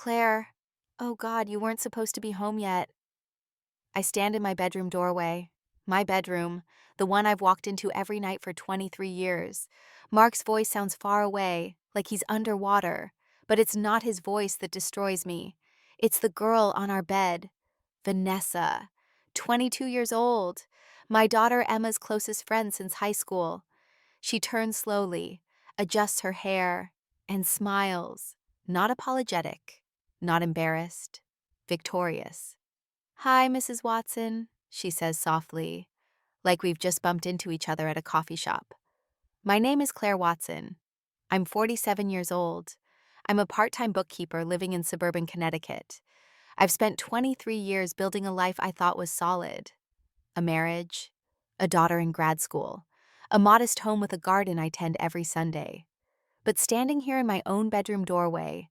Claire, oh God, you weren't supposed to be home yet. I stand in my bedroom doorway. My bedroom, the one I've walked into every night for 23 years. Mark's voice sounds far away, like he's underwater, but it's not his voice that destroys me. It's the girl on our bed, Vanessa, 22 years old, my daughter Emma's closest friend since high school. She turns slowly, adjusts her hair, and smiles, not apologetic, not embarrassed, victorious. "Hi, Mrs. Watson," she says softly, like we've just bumped into each other at a coffee shop. "My name is Claire Watson. I'm 47 years old. I'm a part-time bookkeeper living in suburban Connecticut. I've spent 23 years building a life I thought was solid. A marriage, a daughter in grad school, a modest home with a garden I tend every Sunday. But standing here in my own bedroom doorway,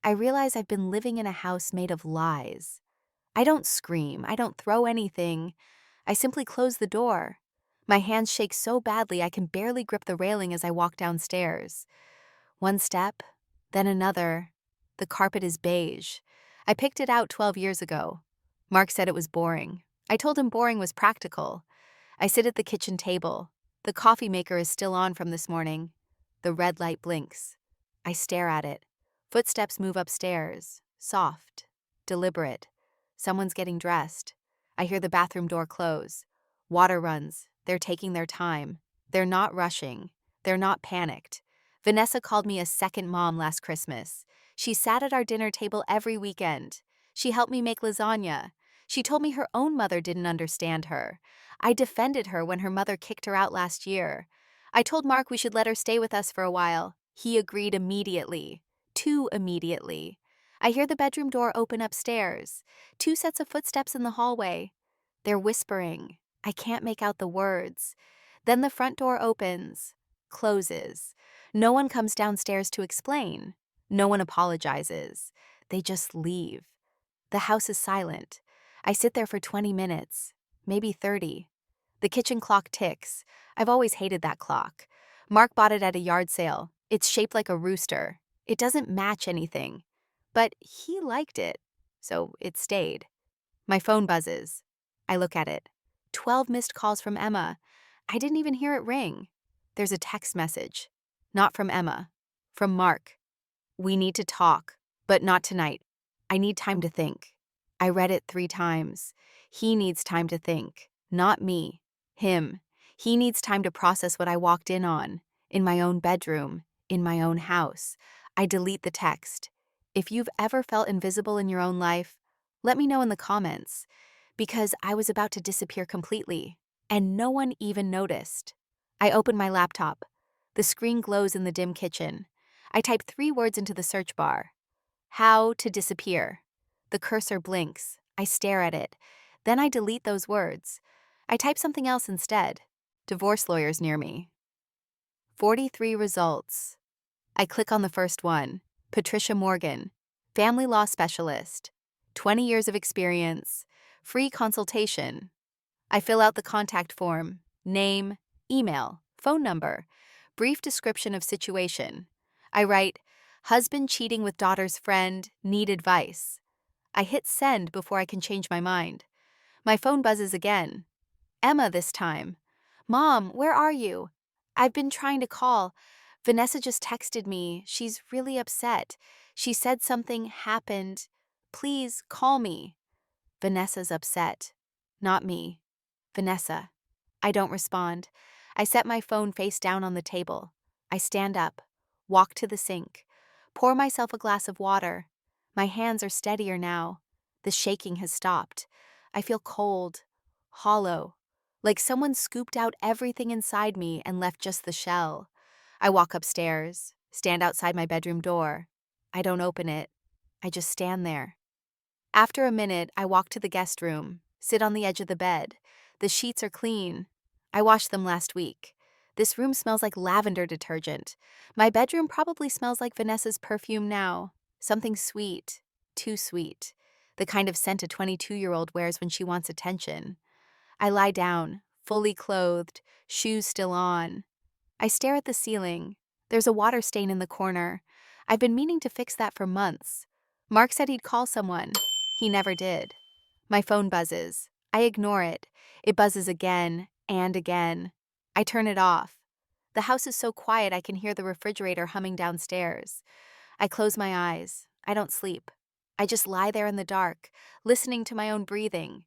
I realize I've been living in a house made of lies. I don't scream, I don't throw anything. I simply close the door. My hands shake so badly I can barely grip the railing as I walk downstairs. One step, then another. The carpet is beige. I picked it out 12 years ago. Mark said it was boring. I told him boring was practical. I sit at the kitchen table. The coffee maker is still on from this morning. The red light blinks. I stare at it. Footsteps move upstairs. Soft. Deliberate. Someone's getting dressed. I hear the bathroom door close. Water runs. They're taking their time. They're not rushing. They're not panicked. Vanessa called me a second mom last Christmas. She sat at our dinner table every weekend. She helped me make lasagna. She told me her own mother didn't understand her. I defended her when her mother kicked her out last year. I told Mark we should let her stay with us for a while. He agreed immediately. Too immediately. I hear the bedroom door open upstairs. Two sets of footsteps in the hallway. They're whispering. I can't make out the words. Then the front door opens, closes. No one comes downstairs to explain. No one apologizes. They just leave. The house is silent. I sit there for 20 minutes, maybe 30. The kitchen clock ticks. I've always hated that clock. Mark bought it at a yard sale. It's shaped like a rooster. It doesn't match anything. But he liked it, so it stayed. My phone buzzes. I look at it. 12 missed calls from Emma. I didn't even hear it ring. There's a text message. Not from Emma. From Mark. "We need to talk, but not tonight. I need time to think." I read it 3 times. He needs time to think. Not me. Him. He needs time to process what I walked in on. In my own bedroom. In my own house. I delete the text. If you've ever felt invisible in your own life, let me know in the comments. Because I was about to disappear completely. And no one even noticed. I open my laptop. The screen glows in the dim kitchen. I type 3 words into the search bar. How to disappear. The cursor blinks. I stare at it. Then I delete those words. I type something else instead. Divorce lawyers near me. 43 results. I click on the first one. Patricia Morgan, family law specialist. 20 years of experience. Free consultation. I fill out the contact form. Name, email, phone number, brief description of situation. I write, husband cheating with daughter's friend, need advice. I hit send before I can change my mind. My phone buzzes again. Emma this time. "Mom, where are you? I've been trying to call. Vanessa just texted me. She's really upset. She said something happened. Please call me." Vanessa's upset. Not me. Vanessa. I don't respond. I set my phone face down on the table. I stand up, walk to the sink, pour myself a glass of water. My hands are steadier now. The shaking has stopped. I feel cold, hollow, like someone scooped out everything inside me and left just the shell. I walk upstairs, stand outside my bedroom door. I don't open it. I just stand there. After a minute, I walk to the guest room, sit on the edge of the bed. The sheets are clean. I washed them last week. This room smells like lavender detergent. My bedroom probably smells like Vanessa's perfume now. Something sweet, too sweet. The kind of scent a 22-year-old wears when she wants attention. I lie down, fully clothed, shoes still on. I stare at the ceiling. There's a water stain in the corner. I've been meaning to fix that for months. Mark said he'd call someone. He never did. My phone buzzes. I ignore it. It buzzes again and again. I turn it off. The house is so quiet I can hear the refrigerator humming downstairs. I close my eyes. I don't sleep. I just lie there in the dark, listening to my own breathing.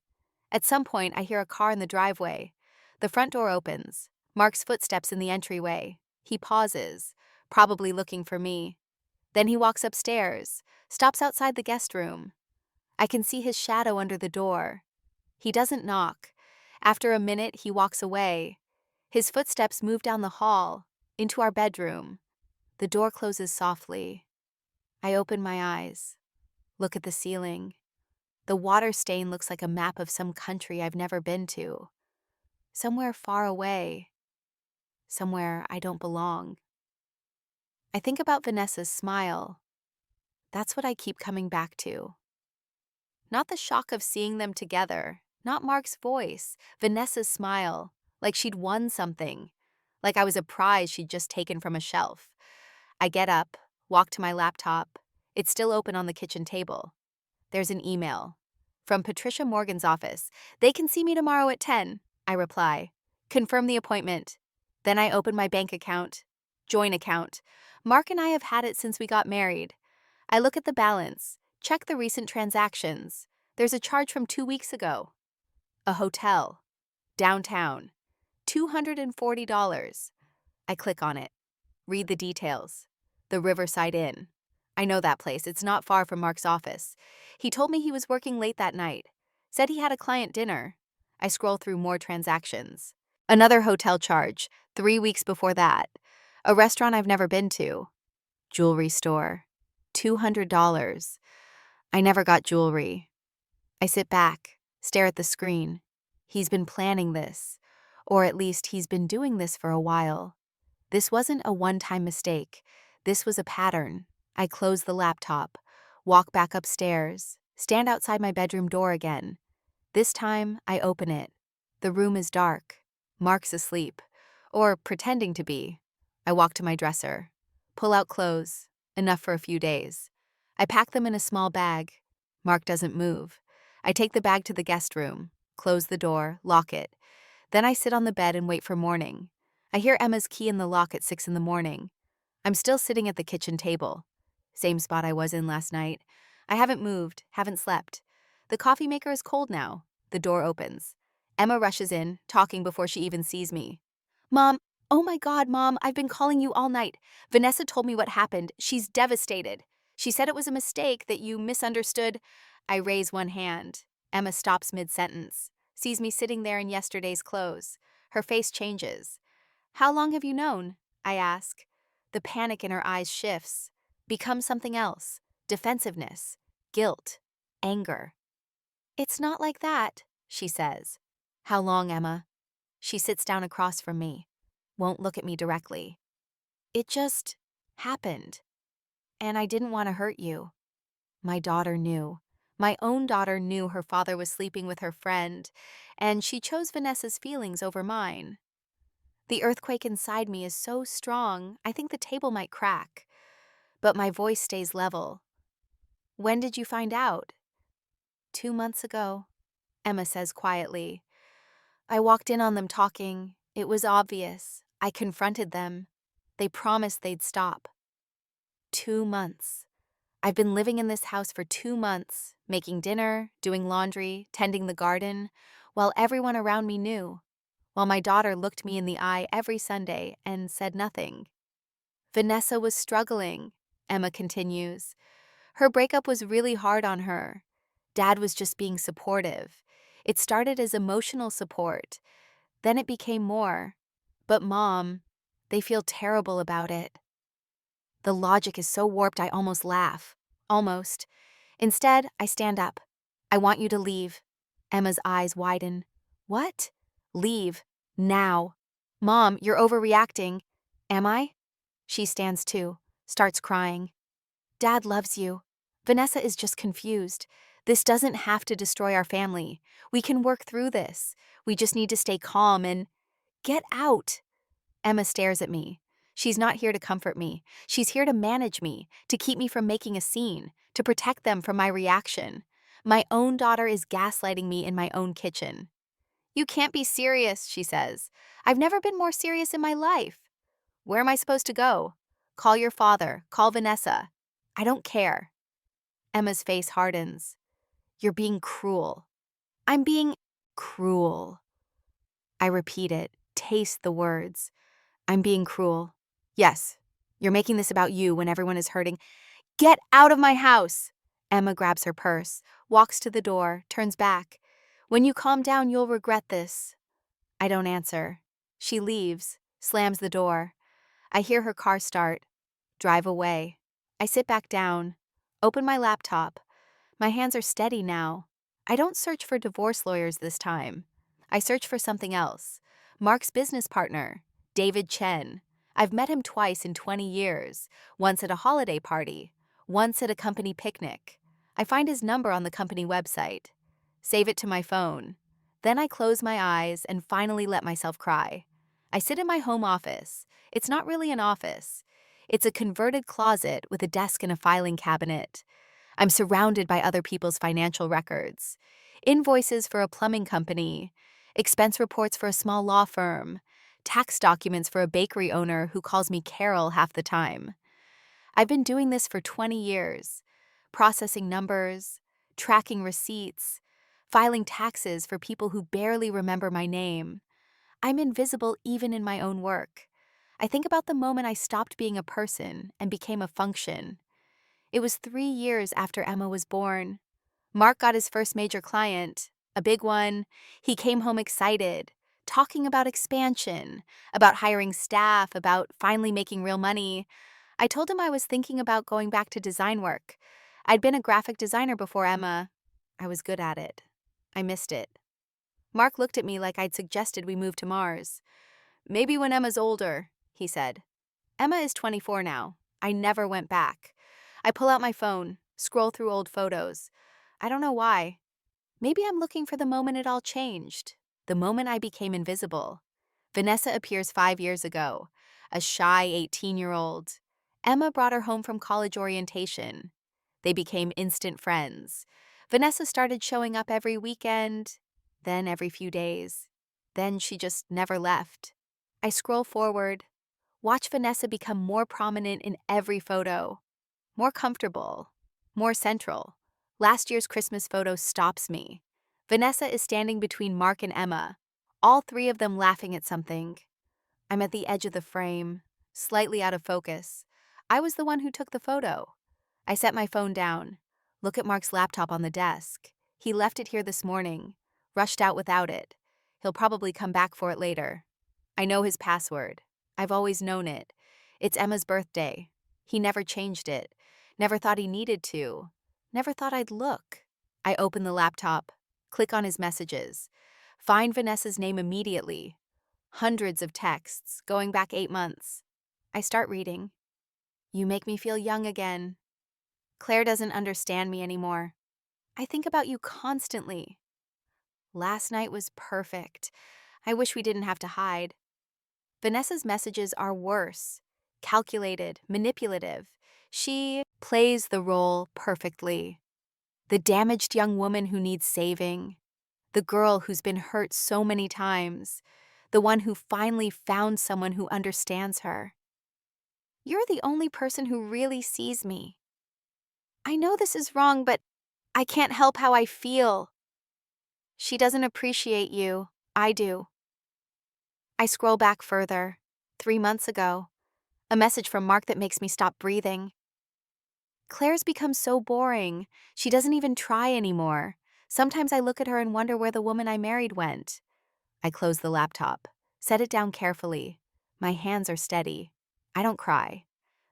At some point, I hear a car in the driveway. The front door opens. Mark's footsteps in the entryway. He pauses, probably looking for me. Then he walks upstairs, stops outside the guest room. I can see his shadow under the door. He doesn't knock. After a minute, he walks away. His footsteps move down the hall, into our bedroom. The door closes softly. I open my eyes, look at the ceiling. The water stain looks like a map of some country I've never been to. Somewhere far away. Somewhere I don't belong. I think about Vanessa's smile. That's what I keep coming back to. Not the shock of seeing them together, not Mark's voice, Vanessa's smile, like she'd won something, like I was a prize she'd just taken from a shelf. I get up, walk to my laptop. It's still open on the kitchen table. There's an email. From Patricia Morgan's office. They can see me tomorrow at 10, I reply. Confirm the appointment. Then I open my bank account. Joint account. Mark and I have had it since we got married. I look at the balance. Check the recent transactions. There's a charge from 2 weeks ago. A hotel. Downtown. $240. I click on it. Read the details. The Riverside Inn. I know that place. It's not far from Mark's office. He told me he was working late that night. Said he had a client dinner. I scroll through more transactions. Another hotel charge, 3 weeks before that. A restaurant I've never been to. Jewelry store. $200. I never got jewelry. I sit back, stare at the screen. He's been planning this. Or at least he's been doing this for a while. This wasn't a one-time mistake. This was a pattern. I close the laptop, walk back upstairs, stand outside my bedroom door again. This time, I open it. The room is dark. Mark's asleep, or pretending to be. I walk to my dresser, pull out clothes, enough for a few days. I pack them in a small bag. Mark doesn't move. I take the bag to the guest room, close the door, lock it. Then I sit on the bed and wait for morning. I hear Emma's key in the lock at 6 in the morning. I'm still sitting at the kitchen table. Same spot I was in last night. I haven't moved, haven't slept. The coffee maker is cold now. The door opens. Emma rushes in, talking before she even sees me. Mom, oh my God, Mom, I've been calling you all night. Vanessa told me what happened. She's devastated. She said it was a mistake, that you misunderstood. I raise one hand. Emma stops mid-sentence, sees me sitting there in yesterday's clothes. Her face changes. How long have you known? I ask. The panic in her eyes shifts, becomes something else. Defensiveness, guilt, anger. It's not like that, she says. How long, Emma? She sits down across from me, won't look at me directly. It just happened. And I didn't want to hurt you. My daughter knew. My own daughter knew her father was sleeping with her friend, and she chose Vanessa's feelings over mine. The earthquake inside me is so strong, I think the table might crack. But my voice stays level. When did you find out? 2 months ago, Emma says quietly. I walked in on them talking. It was obvious. I confronted them. They promised they'd stop. 2 months. I've been living in this house for 2 months, making dinner, doing laundry, tending the garden, while everyone around me knew, while my daughter looked me in the eye every Sunday and said nothing. Vanessa was struggling, Emma continues. Her breakup was really hard on her. Dad was just being supportive. It started as emotional support. Then it became more. But Mom, they feel terrible about it. The logic is so warped I almost laugh. Almost. Instead, I stand up. I want you to leave. Emma's eyes widen. What? Leave. Now. Mom, you're overreacting. Am I? She stands too, starts crying. Dad loves you. Vanessa is just confused. This doesn't have to destroy our family. We can work through this. We just need to stay calm and get out. Emma stares at me. She's not here to comfort me. She's here to manage me, to keep me from making a scene, to protect them from my reaction. My own daughter is gaslighting me in my own kitchen. You can't be serious, she says. I've never been more serious in my life. Where am I supposed to go? Call your father. Call Vanessa. I don't care. Emma's face hardens. You're being cruel. I'm being cruel. I repeat it, taste the words. I'm being cruel. Yes, you're making this about you when everyone is hurting. Get out of my house! Emma grabs her purse, walks to the door, turns back. When you calm down, you'll regret this. I don't answer. She leaves, slams the door. I hear her car start, drive away. I sit back down, open my laptop. My hands are steady now. I don't search for divorce lawyers this time. I search for something else. Mark's business partner, David Chen. I've met him twice in 20 years, once at a holiday party, once at a company picnic. I find his number on the company website. Save it to my phone. Then I close my eyes and finally let myself cry. I sit in my home office. It's not really an office. It's a converted closet with a desk and a filing cabinet. I'm surrounded by other people's financial records. Invoices for a plumbing company, expense reports for a small law firm, tax documents for a bakery owner who calls me Carol half the time. I've been doing this for 20 years, processing numbers, tracking receipts, filing taxes for people who barely remember my name. I'm invisible even in my own work. I think about the moment I stopped being a person and became a function. It was 3 years after Emma was born. Mark got his first major client, a big one. He came home excited, talking about expansion, about hiring staff, about finally making real money. I told him I was thinking about going back to design work. I'd been a graphic designer before Emma. I was good at it. I missed it. Mark looked at me like I'd suggested we move to Mars. Maybe when Emma's older, he said. Emma is 24 now. I never went back. I pull out my phone, scroll through old photos. I don't know why. Maybe I'm looking for the moment it all changed, the moment I became invisible. Vanessa appears 5 years ago, a shy 18-year-old. Emma brought her home from college orientation. They became instant friends. Vanessa started showing up every weekend, then every few days. Then she just never left. I scroll forward, watch Vanessa become more prominent in every photo, more comfortable, more central. Last year's Christmas photo stops me. Vanessa is standing between Mark and Emma, all three of them laughing at something. I'm at the edge of the frame, slightly out of focus. I was the one who took the photo. I set my phone down, look at Mark's laptop on the desk. He left it here this morning, rushed out without it. He'll probably come back for it later. I know his password. I've always known it. It's Emma's birthday. He never changed it. Never thought he needed to. Never thought I'd look. I open the laptop, click on his messages, find Vanessa's name immediately. Hundreds of texts, going back 8 months. I start reading. You make me feel young again. Claire doesn't understand me anymore. I think about you constantly. Last night was perfect. I wish we didn't have to hide. Vanessa's messages are worse, calculated, manipulative. She plays the role perfectly. The damaged young woman who needs saving. The girl who's been hurt so many times. The one who finally found someone who understands her. You're the only person who really sees me. I know this is wrong, but I can't help how I feel. She doesn't appreciate you. I do. I scroll back further. 3 months ago. A message from Mark that makes me stop breathing. Claire's become so boring. She doesn't even try anymore. Sometimes I look at her and wonder where the woman I married went. I close the laptop, set it down carefully. My hands are steady. I don't cry.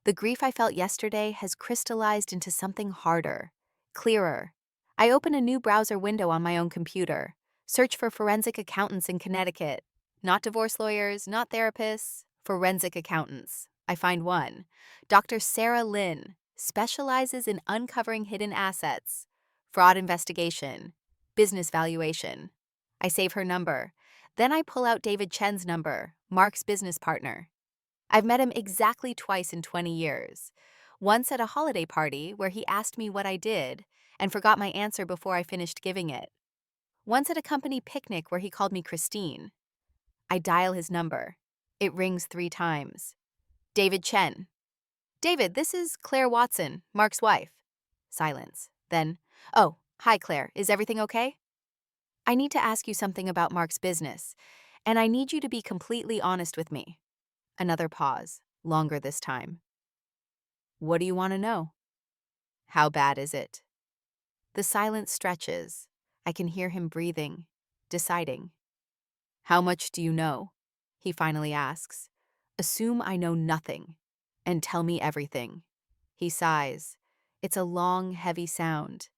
The grief I felt yesterday has crystallized into something harder, clearer. I open a new browser window on my own computer. Search for forensic accountants in Connecticut. Not divorce lawyers, not therapists, forensic accountants. I find one. Dr. Sarah Lynn specializes in uncovering hidden assets, fraud investigation, business valuation. I save her number. Then I pull out David Chen's number, Mark's business partner. I've met him exactly twice in 20 years. Once at a holiday party where he asked me what I did and forgot my answer before I finished giving it. Once at a company picnic where he called me Christine. I dial his number. It rings 3 times. David Chen. David, this is Claire Watson, Mark's wife. Silence. Then, oh, hi Claire, is everything okay? I need to ask you something about Mark's business, and I need you to be completely honest with me. Another pause, longer this time. What do you want to know? How bad is it? The silence stretches. I can hear him breathing, deciding. How much do you know? He finally asks. Assume I know nothing, and tell me everything. He sighs. It's a long, heavy sound.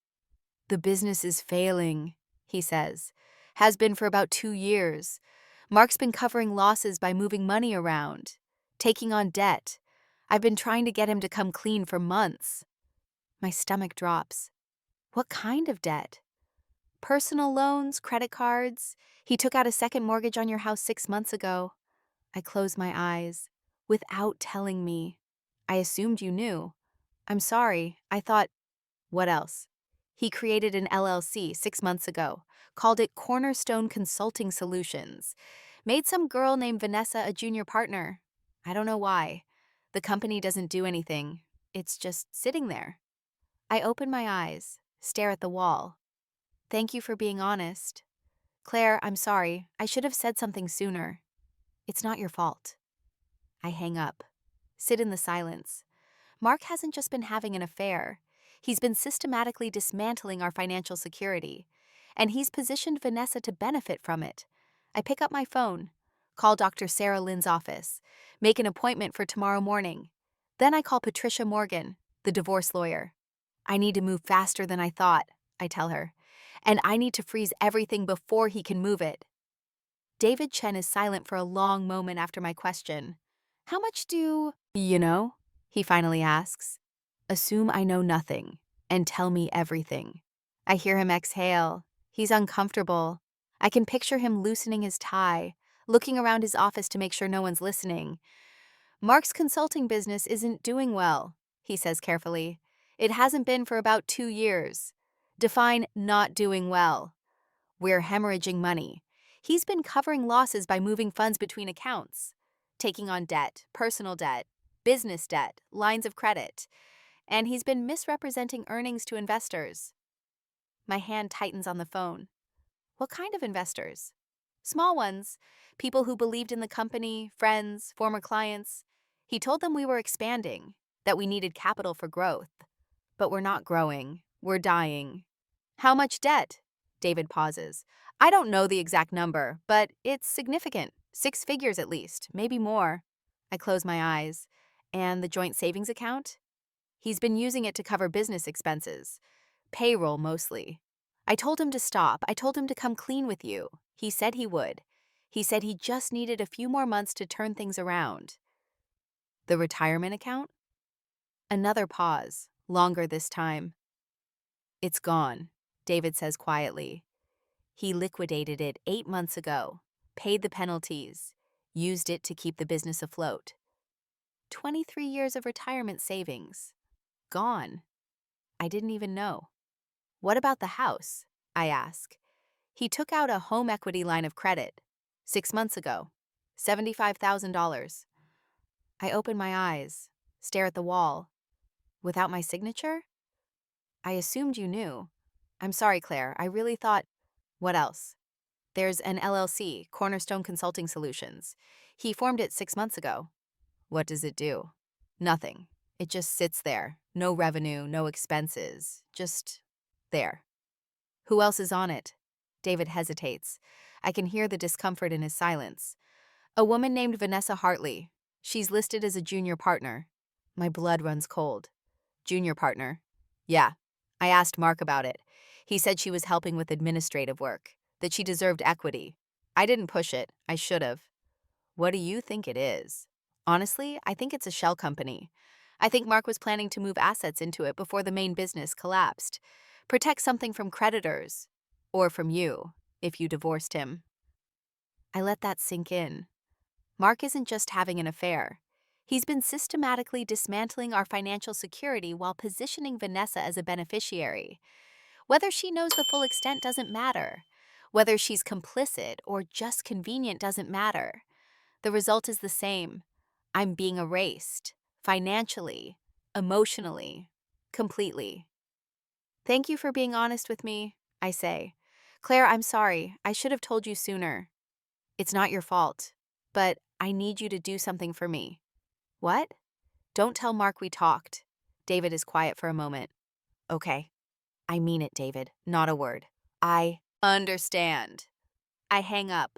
The business is failing, he says. Has been for about 2 years. Mark's been covering losses by moving money around, taking on debt. I've been trying to get him to come clean for months. My stomach drops. What kind of debt? Personal loans, credit cards. He took out a second mortgage on your house 6 months ago. I close my eyes. Without telling me. I assumed you knew. I'm sorry. I thought, what else? He created an LLC 6 months ago, called it Cornerstone Consulting Solutions. Made some girl named Vanessa a junior partner. I don't know why. The company doesn't do anything. It's just sitting there. I open my eyes, stare at the wall. Thank you for being honest. Claire, I'm sorry. I should have said something sooner. It's not your fault. I hang up, sit in the silence. Mark hasn't just been having an affair. He's been systematically dismantling our financial security, and he's positioned Vanessa to benefit from it. I pick up my phone, call Dr. Sarah Lynn's office, make an appointment for tomorrow morning. Then I call Patricia Morgan, the divorce lawyer. I need to move faster than I thought, I tell her, and I need to freeze everything before he can move it. David Chen is silent for a long moment after my question. How much do you know? He finally asks. Assume I know nothing, and tell me everything. I hear him exhale. He's uncomfortable. I can picture him loosening his tie, looking around his office to make sure no one's listening. Mark's consulting business isn't doing well, he says carefully. It hasn't been for about 2 years. Define not doing well. We're hemorrhaging money. He's been covering losses by moving funds between accounts, taking on debt, personal debt, business debt, lines of credit, and he's been misrepresenting earnings to investors. My hand tightens on the phone. What kind of investors? Small ones, people who believed in the company, friends, former clients. He told them we were expanding, that we needed capital for growth. But we're not growing. We're dying. How much debt? David pauses. I don't know the exact number, but it's significant. 6 figures at least, maybe more. I close my eyes. And the joint savings account? He's been using it to cover business expenses. Payroll mostly. I told him to stop. I told him to come clean with you. He said he would. He said he just needed a few more months to turn things around. The retirement account? Another pause, longer this time. It's gone, David says quietly. He liquidated it 8 months ago, paid the penalties, used it to keep the business afloat. 23 years of retirement savings. Gone. I didn't even know. What about the house? I ask. He took out a home equity line of credit 6 months ago, $75,000. I open my eyes, stare at the wall. Without my signature? I assumed you knew. I'm sorry, Claire. I really thought. What else? There's an LLC, Cornerstone Consulting Solutions. He formed it 6 months ago. What does it do? Nothing. It just sits there. No revenue, no expenses. Just there. Who else is on it? David hesitates. I can hear the discomfort in his silence. A woman named Vanessa Hartley. She's listed as a junior partner. My blood runs cold. Junior partner? Yeah. I asked Mark about it. He said she was helping with administrative work, that she deserved equity. I didn't push it. I should have. What do you think it is? Honestly, I think it's a shell company. I think Mark was planning to move assets into it before the main business collapsed. Protect something from creditors. Or from you, if you divorced him. I let that sink in. Mark isn't just having an affair. He's been systematically dismantling our financial security while positioning Vanessa as a beneficiary. Whether she knows the full extent doesn't matter. Whether she's complicit or just convenient doesn't matter. The result is the same. I'm being erased, financially, emotionally, completely. Thank you for being honest with me, I say. Claire, I'm sorry. I should have told you sooner. It's not your fault, but I need you to do something for me. What? Don't tell Mark we talked. David is quiet for a moment. Okay. I mean it, David. Not a word. I understand. I hang up.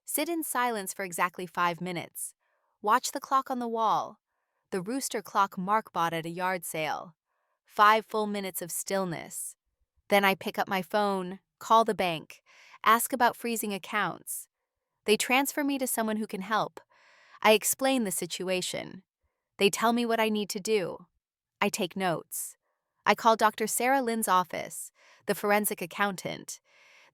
Sit in silence for exactly 5 minutes. Watch the clock on the wall. The rooster clock Mark bought at a yard sale. 5 full minutes of stillness. Then I pick up my phone, call the bank, ask about freezing accounts. They transfer me to someone who can help. I explain the situation. They tell me what I need to do. I take notes. I call Dr. Sarah Lynn's office, the forensic accountant.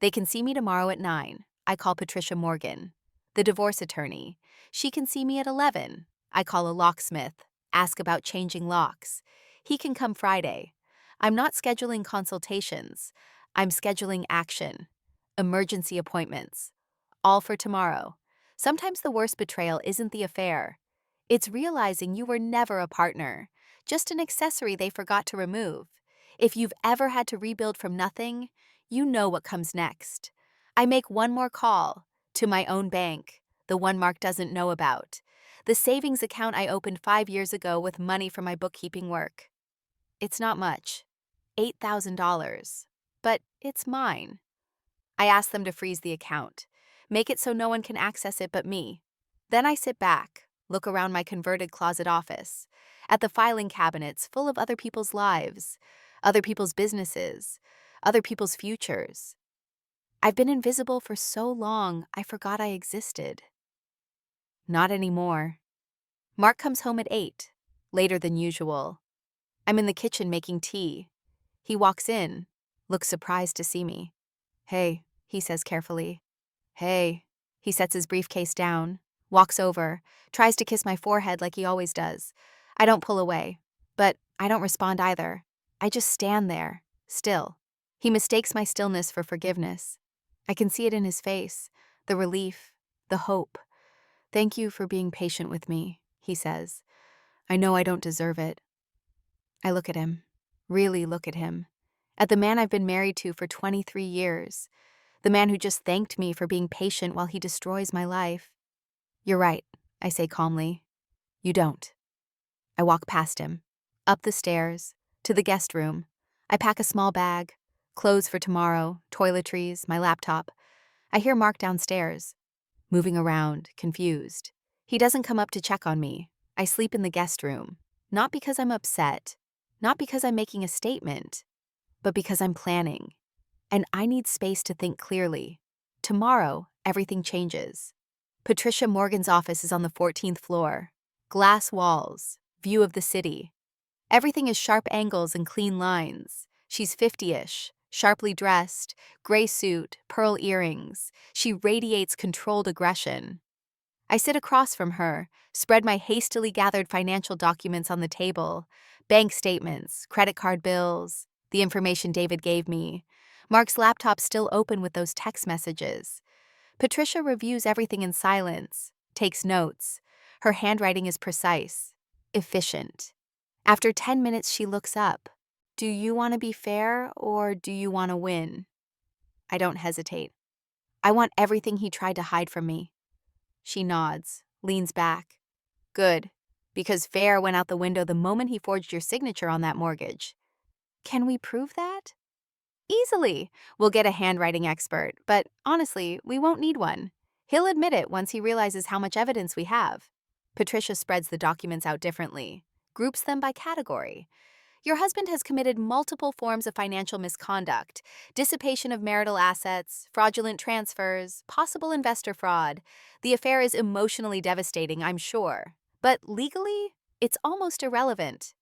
They can see me tomorrow at 9. I call Patricia Morgan, the divorce attorney. She can see me at 11. I call a locksmith, ask about changing locks. He can come Friday. I'm not scheduling consultations. I'm scheduling action. Emergency appointments. All for tomorrow. Sometimes the worst betrayal isn't the affair. It's realizing you were never a partner, just an accessory they forgot to remove. If you've ever had to rebuild from nothing, you know what comes next. I make one more call to my own bank, the one Mark doesn't know about, the savings account I opened 5 years ago with money from my bookkeeping work. It's not much, $8,000, but it's mine. I ask them to freeze the account, make it so no one can access it but me. Then I sit back, look around my converted closet office, at the filing cabinets full of other people's lives, other people's businesses, other people's futures. I've been invisible for so long, I forgot I existed. Not anymore. Mark comes home at 8, later than usual. I'm in the kitchen making tea. He walks in, looks surprised to see me. Hey, he says carefully. Hey. He sets his briefcase down, walks over, tries to kiss my forehead like he always does. I don't pull away, but I don't respond either. I just stand there, still. He mistakes my stillness for forgiveness. I can see it in his face, the relief, the hope. Thank you for being patient with me, he says. I know I don't deserve it. I look at him, really look at him, at the man I've been married to for 23 years, the man who just thanked me for being patient while he destroys my life. You're right, I say calmly. You don't. I walk past him, up the stairs, to the guest room. I pack a small bag, clothes for tomorrow, toiletries, my laptop. I hear Mark downstairs, moving around, confused. He doesn't come up to check on me. I sleep in the guest room, not because I'm upset, not because I'm making a statement, but because I'm planning. And I need space to think clearly. Tomorrow, everything changes. Patricia Morgan's office is on the 14th floor. Glass walls, view of the city. Everything is sharp angles and clean lines. She's 50-ish, sharply dressed, gray suit, pearl earrings. She radiates controlled aggression. I sit across from her, spread my hastily gathered financial documents on the table, bank statements, credit card bills, the information David gave me. Mark's laptop still open with those text messages. Patricia reviews everything in silence, takes notes. Her handwriting is precise, efficient. After 10 minutes, she looks up. Do you want to be fair or do you want to win? I don't hesitate. I want everything he tried to hide from me. She nods, leans back. Good, because fair went out the window the moment he forged your signature on that mortgage. Can we prove that? Easily. We'll get a handwriting expert, but honestly, we won't need one. He'll admit it once he realizes how much evidence we have. Patricia spreads the documents out differently, groups them by category. Your husband has committed multiple forms of financial misconduct, dissipation of marital assets, fraudulent transfers, possible investor fraud. The affair is emotionally devastating, I'm sure. But legally, it's almost irrelevant.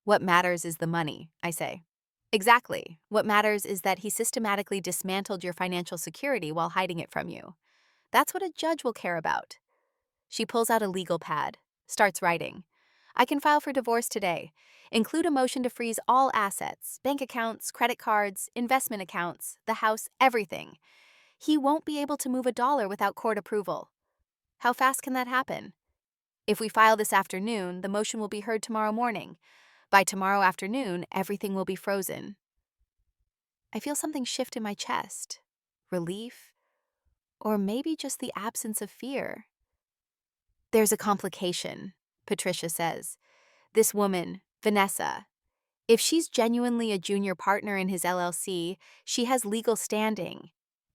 What matters is the money, I say. Exactly. What matters is that he systematically dismantled your financial security while hiding it from you. That's what a judge will care about. She pulls out a legal pad, Starts writing. I can file for divorce today. Include a motion to freeze all assets, bank accounts, credit cards, investment accounts, the house, everything. He won't be able to move a dollar without court approval. How fast can that happen? If we file this afternoon, the motion will be heard tomorrow morning. By tomorrow afternoon, everything will be frozen. I feel something shift in my chest. Relief? Or maybe just the absence of fear. There's a complication, Patricia says. This woman, Vanessa, if she's genuinely a junior partner in his LLC, she has legal standing.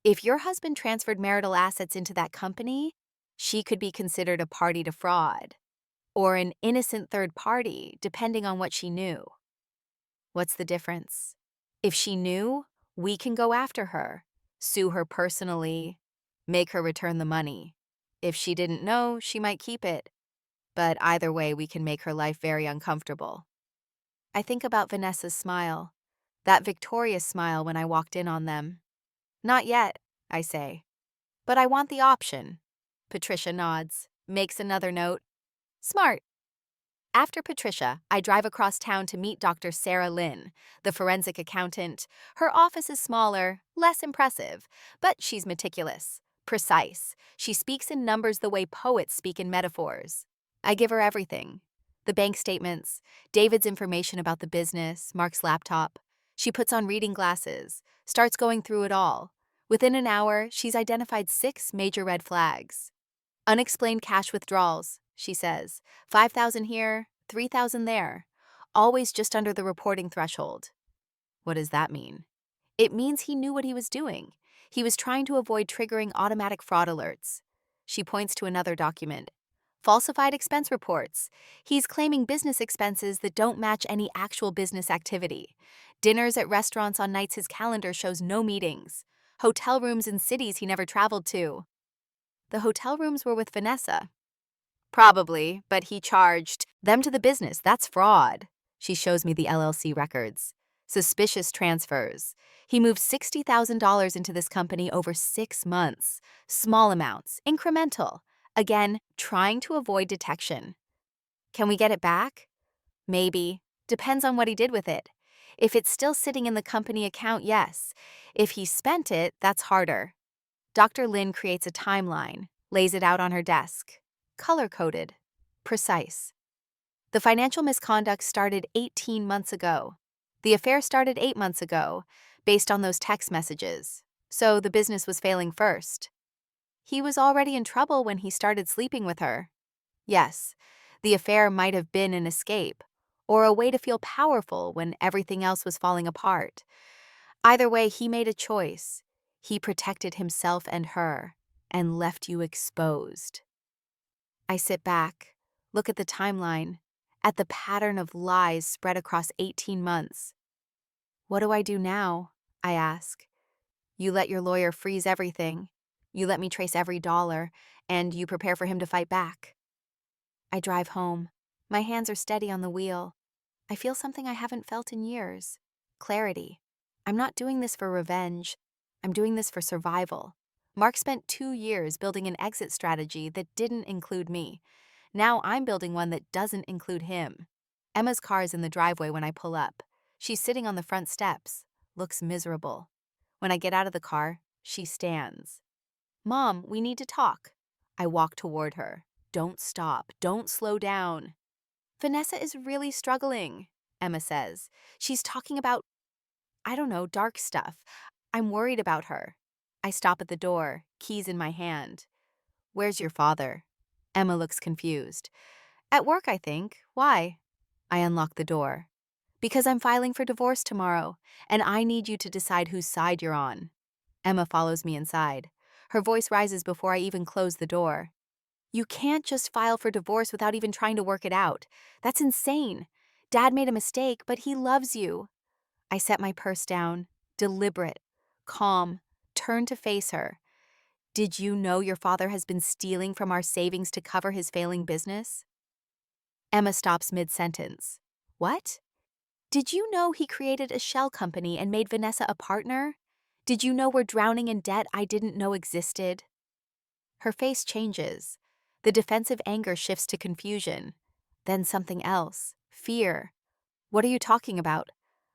If your husband transferred marital assets into that company, she could be considered a party to fraud, or an innocent third party, depending on what she knew. What's the difference? If she knew, we can go after her, sue her personally, make her return the money. If she didn't know, she might keep it. But either way, we can make her life very uncomfortable. I think about Vanessa's smile, that victorious smile when I walked in on them. Not yet, I say. But I want the option. Patricia nods, makes another note. Smart. After Patricia, I drive across town to meet Dr. Sarah Lynn, the forensic accountant. Her office is smaller, less impressive, but she's meticulous, precise. She speaks in numbers the way poets speak in metaphors. I give her everything. The bank statements, David's information about the business, Mark's laptop. She puts on reading glasses, starts going through it all. Within an hour, she's identified 6 major red flags. Unexplained cash withdrawals, she says. 5,000 here, 3,000 there. Always just under the reporting threshold. What does that mean? It means he knew what he was doing. He was trying to avoid triggering automatic fraud alerts. She points to another document. Falsified expense reports. He's claiming business expenses that don't match any actual business activity. Dinners at restaurants on nights his calendar shows no meetings. Hotel rooms in cities he never traveled to. The hotel rooms were with Vanessa. Probably, but he charged them to the business. That's fraud. She shows me the LLC records. Suspicious transfers. He moved $60,000 into this company over 6 months. Small amounts, incremental. Again, trying to avoid detection. Can we get it back? Maybe. Depends on what he did with it. If it's still sitting in the company account, yes. If he spent it, that's harder. Dr. Lynn creates a timeline, lays it out on her desk. Color-coded. Precise. The financial misconduct started 18 months ago. The affair started 8 months ago, based on those text messages. So the business was failing first. He was already in trouble when he started sleeping with her. Yes, the affair might have been an escape, or a way to feel powerful when everything else was falling apart. Either way, he made a choice. He protected himself and her, and left you exposed. I sit back, look at the timeline, at the pattern of lies spread across 18 months. What do I do now? I ask. You let your lawyer freeze everything. You let me trace every dollar, and you prepare for him to fight back. I drive home. My hands are steady on the wheel. I feel something I haven't felt in years. Clarity. I'm not doing this for revenge. I'm doing this for survival. Mark spent 2 years building an exit strategy that didn't include me. Now I'm building one that doesn't include him. Emma's car is in the driveway when I pull up. She's sitting on the front steps, looks miserable. When I get out of the car, she stands. Mom, we need to talk. I walk toward her. Don't stop. Don't slow down. Vanessa is really struggling, Emma says. She's talking about, I don't know, dark stuff. I'm worried about her. I stop at the door, keys in my hand. Where's your father? Emma looks confused. At work, I think. Why? I unlock the door. Because I'm filing for divorce tomorrow, and I need you to decide whose side you're on. Emma follows me inside. Her voice rises before I even close the door. You can't just file for divorce without even trying to work it out. That's insane. Dad made a mistake, but he loves you. I set my purse down, deliberate, calm, turn to face her. Did you know your father has been stealing from our savings to cover his failing business? Emma stops mid-sentence. What? Did you know he created a shell company and made Vanessa a partner? Did you know we're drowning in debt I didn't know existed? Her face changes. The defensive anger shifts to confusion. Then something else. Fear. What are you talking about?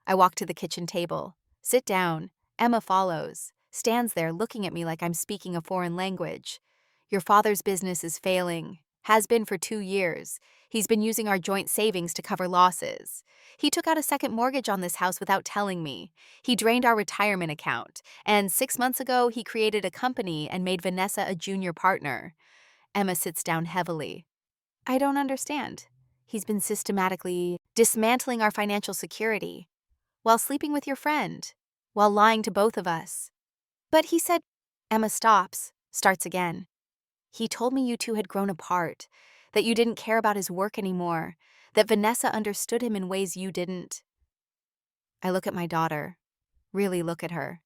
I walk to the kitchen table. Sit down. Emma follows. Stands there looking at me like I'm speaking a foreign language. Your father's business is failing. Has been for 2 years. He's been using our joint savings to cover losses. He took out a second mortgage on this house without telling me. He drained our retirement account. And 6 months ago, he created a company and made Vanessa a junior partner. Emma sits down heavily. I don't understand. He's been systematically dismantling our financial security while sleeping with your friend, while lying to both of us. But he said, Emma stops, starts again. He told me you two had grown apart, that you didn't care about his work anymore, that Vanessa understood him in ways you didn't. I look at my daughter, really look at her.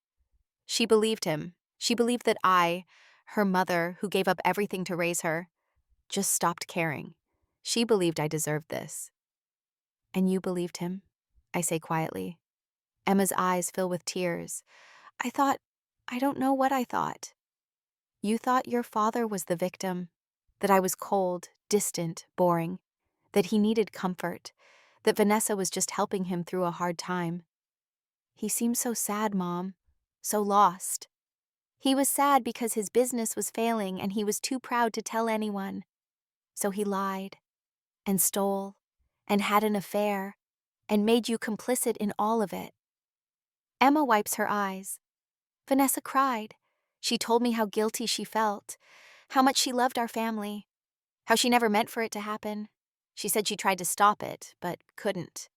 She believed him. She believed that I, her mother, who gave up everything to raise her, just stopped caring. She believed I deserved this. And you believed him? I say quietly. Emma's eyes fill with tears. I don't know what I thought. You thought your father was the victim, that I was cold, distant, boring, that he needed comfort, that Vanessa was just helping him through a hard time. He seemed so sad, Mom, so lost. He was sad because his business was failing and he was too proud to tell anyone. So he lied and stole and had an affair and made you complicit in all of it. Emma wipes her eyes. Vanessa cried. She told me how guilty she felt, how much she loved our family, how she never meant for it to happen. She said she tried to stop it, but couldn't.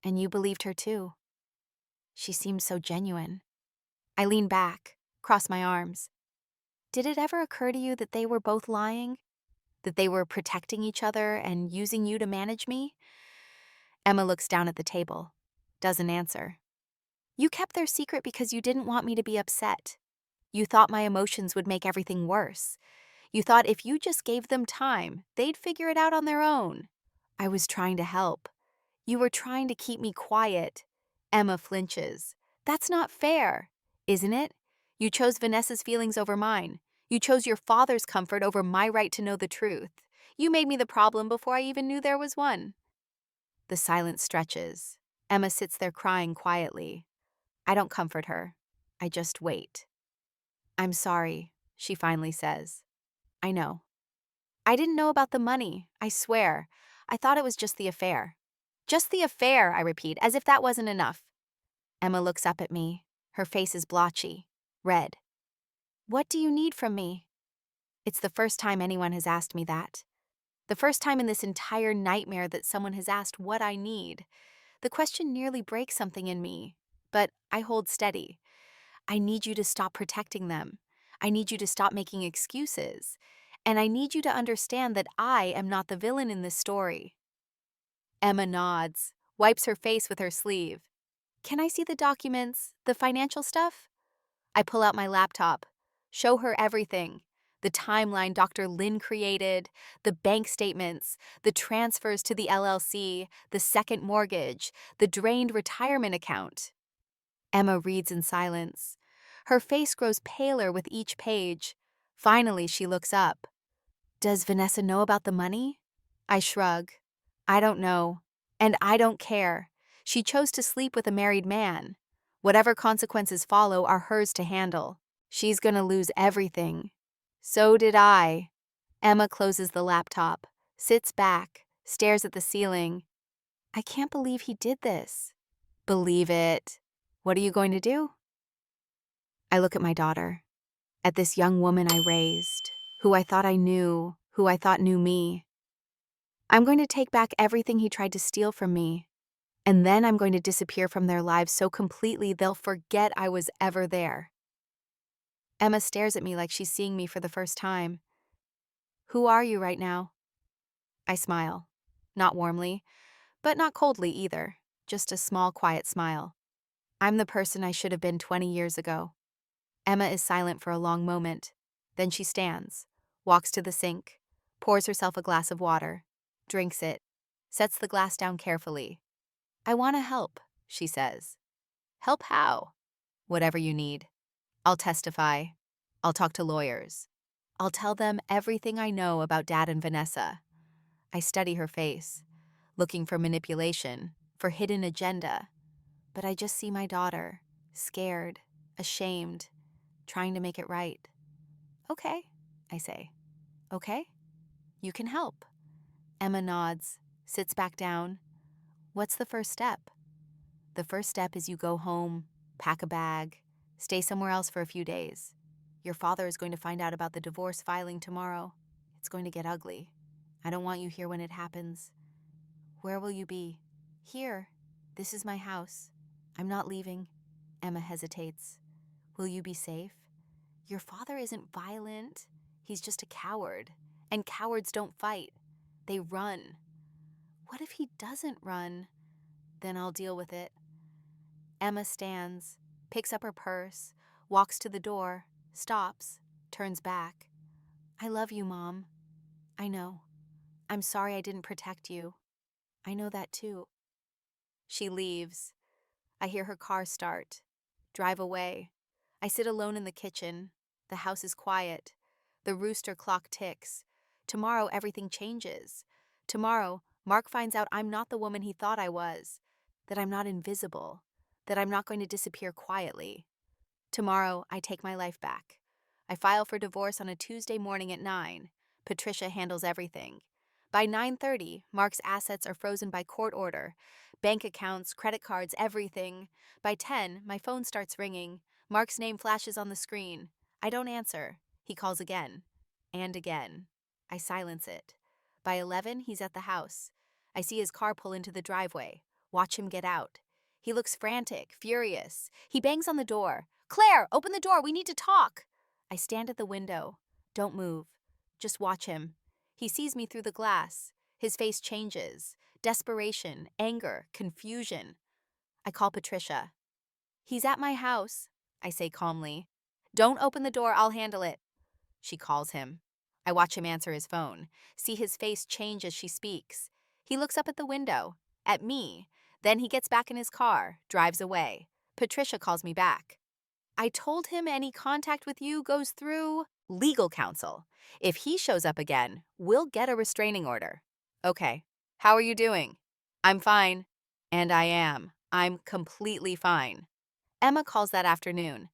And you believed her too. She seemed so genuine. I lean back, cross my arms. Did it ever occur to you that they were both lying? That they were protecting each other and using you to manage me? Emma looks down at the table, doesn't answer. You kept their secret because you didn't want me to be upset. You thought my emotions would make everything worse. You thought if you just gave them time, they'd figure it out on their own. I was trying to help. You were trying to keep me quiet. Emma flinches. That's not fair, isn't it? You chose Vanessa's feelings over mine. You chose your father's comfort over my right to know the truth. You made me the problem before I even knew there was one. The silence stretches. Emma sits there crying quietly. I don't comfort her. I just wait. I'm sorry, she finally says. I know. I didn't know about the money, I swear. I thought it was just the affair. Just the affair, I repeat, as if that wasn't enough. Emma looks up at me. Her face is blotchy, red. What do you need from me? It's the first time anyone has asked me that. The first time in this entire nightmare that someone has asked what I need. The question nearly breaks something in me, but I hold steady. I need you to stop protecting them. I need you to stop making excuses. And I need you to understand that I am not the villain in this story. Emma nods, wipes her face with her sleeve. Can I see the documents, the financial stuff? I pull out my laptop, show her everything. The timeline Dr. Lin created, the bank statements, the transfers to the LLC, the second mortgage, the drained retirement account. Emma reads in silence. Her face grows paler with each page. Finally, she looks up. Does Vanessa know about the money? I shrug. I don't know. And I don't care. She chose to sleep with a married man. Whatever consequences follow are hers to handle. She's gonna lose everything. So did I. Emma closes the laptop, sits back, stares at the ceiling. I can't believe he did this. Believe it. What are you going to do? I look at my daughter, at this young woman I raised, who I thought I knew, who I thought knew me. I'm going to take back everything he tried to steal from me, and then I'm going to disappear from their lives so completely they'll forget I was ever there. Emma stares at me like she's seeing me for the first time. Who are you right now? I smile, not warmly, but not coldly either, just a small, quiet smile. I'm the person I should have been 20 years ago. Emma is silent for a long moment. Then she stands, walks to the sink, pours herself a glass of water, drinks it, sets the glass down carefully. I want to help, she says. Help how? Whatever you need. I'll testify. I'll talk to lawyers. I'll tell them everything I know about Dad and Vanessa. I study her face, looking for manipulation, for hidden agenda. But I just see my daughter, scared, ashamed, trying to make it right. Okay, I say. Okay, you can help. Emma nods, sits back down. What's the first step? The first step is you go home, pack a bag, stay somewhere else for a few days. Your father is going to find out about the divorce filing tomorrow. It's going to get ugly. I don't want you here when it happens. Where will you be? Here. This is my house. I'm not leaving. Emma hesitates. Will you be safe? Your father isn't violent. He's just a coward. And cowards don't fight. They run. What if he doesn't run? Then I'll deal with it. Emma stands, picks up her purse, walks to the door, stops, turns back. I love you, Mom. I know. I'm sorry I didn't protect you. I know that too. She leaves. I hear her car start. Drive away. I sit alone in the kitchen. The house is quiet. The rooster clock ticks. Tomorrow everything changes. Tomorrow, Mark finds out I'm not the woman he thought I was, that I'm not invisible, that I'm not going to disappear quietly. Tomorrow, I take my life back. I file for divorce on a Tuesday morning at 9. Patricia handles everything. By 9:30, Mark's assets are frozen by court order. Bank accounts, credit cards, everything. By 10, my phone starts ringing. Mark's name flashes on the screen. I don't answer. He calls again. And again. I silence it. By 11, he's at the house. I see his car pull into the driveway. Watch him get out. He looks frantic, furious. He bangs on the door. Claire, open the door. We need to talk. I stand at the window. Don't move. Just watch him. He sees me through the glass. His face changes. Desperation, anger, confusion. I call Patricia. He's at my house, I say calmly. Don't open the door, I'll handle it. She calls him. I watch him answer his phone, see his face change as she speaks. He looks up at the window, at me. Then he gets back in his car, drives away. Patricia calls me back. I told him any contact with you goes through legal counsel. If he shows up again, we'll get a restraining order. Okay. How are you doing? I'm fine. And I am. I'm completely fine. Emma calls that afternoon.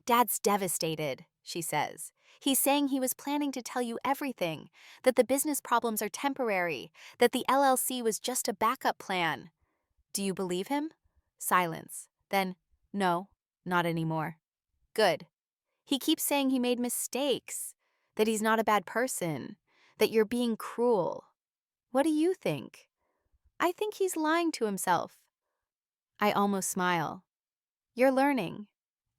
Dad's devastated, she says. He's saying he was planning to tell you everything, that the business problems are temporary, that the LLC was just a backup plan. Do you believe him? Silence. Then, no, not anymore. Good. He keeps saying he made mistakes, that he's not a bad person, that you're being cruel. What do you think? I think he's lying to himself. I almost smile. You're learning.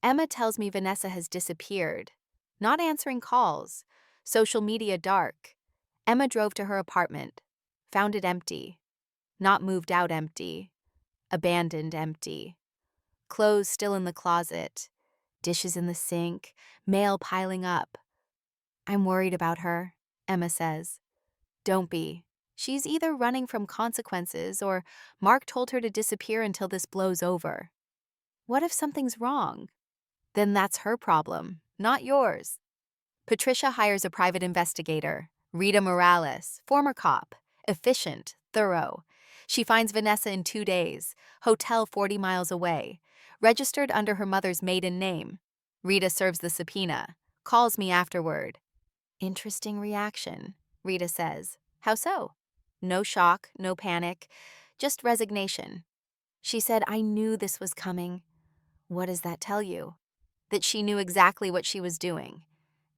Emma tells me Vanessa has disappeared, not answering calls, social media dark. Emma drove to her apartment, found it empty, not moved out empty, abandoned empty. Clothes still in the closet, dishes in the sink, mail piling up. I'm worried about her, Emma says. Don't be. She's either running from consequences or Mark told her to disappear until this blows over. What if something's wrong? Then that's her problem, not yours. Patricia hires a private investigator, Rita Morales, former cop, efficient, thorough. She finds Vanessa in 2 days, hotel 40 miles away, registered under her mother's maiden name. Rita serves the subpoena, calls me afterward. Interesting reaction, Rita says. How so? No shock, no panic, just resignation. She said, I knew this was coming. What does that tell you? That she knew exactly what she was doing,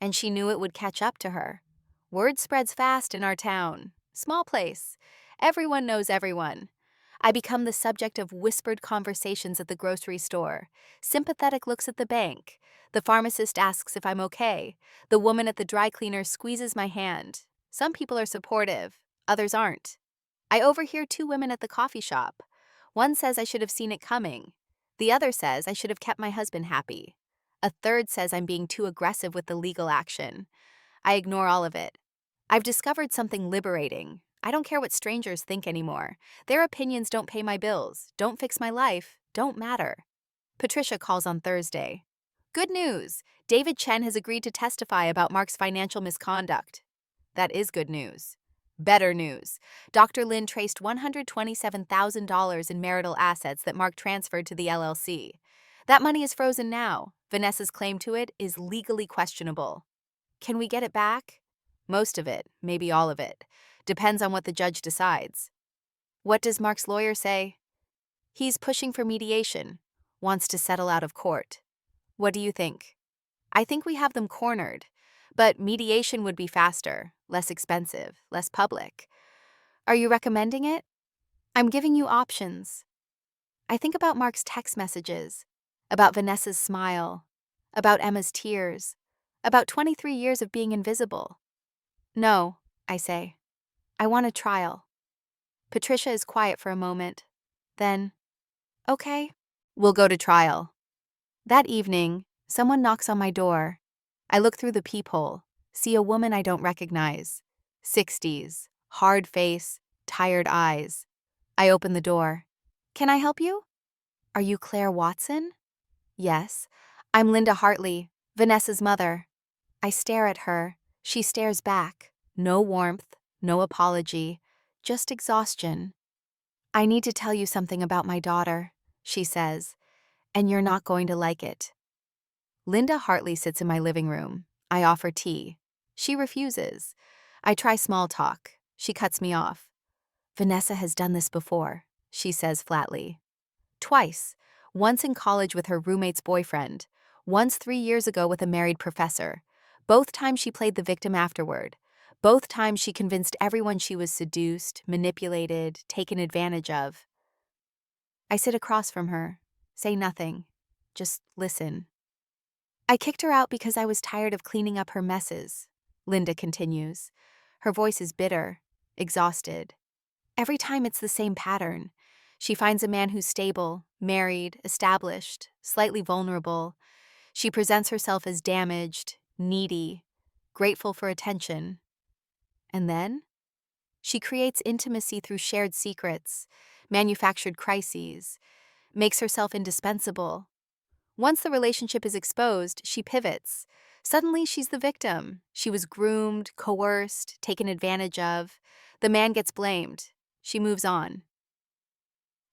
and she knew it would catch up to her. Word spreads fast in our town. Small place. Everyone knows everyone. I become the subject of whispered conversations at the grocery store, sympathetic looks at the bank. The pharmacist asks if I'm okay. The woman at the dry cleaner squeezes my hand. Some people are supportive, others aren't. I overhear 2 women at the coffee shop. One says I should have seen it coming. The other says I should have kept my husband happy. A third says I'm being too aggressive with the legal action. I ignore all of it. I've discovered something liberating. I don't care what strangers think anymore. Their opinions don't pay my bills, don't fix my life, don't matter. Patricia calls on Thursday. Good news! David Chen has agreed to testify about Mark's financial misconduct. That is good news. Better news. Dr. Lin traced $127,000 in marital assets that Mark transferred to the LLC. That money is frozen now. Vanessa's claim to it is legally questionable. Can we get it back? Most of it, maybe all of it. Depends on what the judge decides. What does Mark's lawyer say? He's pushing for mediation, wants to settle out of court. What do you think? I think we have them cornered, but mediation would be faster, less expensive, less public. Are you recommending it? I'm giving you options. I think about Mark's text messages, about Vanessa's smile, about Emma's tears, about 23 years of being invisible. No, I say. I want a trial. Patricia is quiet for a moment. Then, okay, we'll go to trial. That evening, someone knocks on my door. I look through the peephole, see a woman I don't recognize. 60s, hard face, tired eyes. I open the door. Can I help you? Are you Claire Watson? Yes. I'm Linda Hartley, Vanessa's mother. I stare at her. She stares back. No warmth, no apology, just exhaustion. I need to tell you something about my daughter, she says, and you're not going to like it. Linda Hartley sits in my living room. I offer tea. She refuses. I try small talk. She cuts me off. Vanessa has done this before, she says flatly. Twice. Once in college with her roommate's boyfriend. Once 3 years ago with a married professor. Both times she played the victim afterward. Both times she convinced everyone she was seduced, manipulated, taken advantage of. I sit across from her, say nothing, just listen. I kicked her out because I was tired of cleaning up her messes, Linda continues. Her voice is bitter, exhausted. Every time it's the same pattern. She finds a man who's stable, married, established, slightly vulnerable. She presents herself as damaged, needy, grateful for attention. And then? She creates intimacy through shared secrets, manufactured crises, makes herself indispensable. Once the relationship is exposed, she pivots. Suddenly, she's the victim. She was groomed, coerced, taken advantage of. The man gets blamed. She moves on.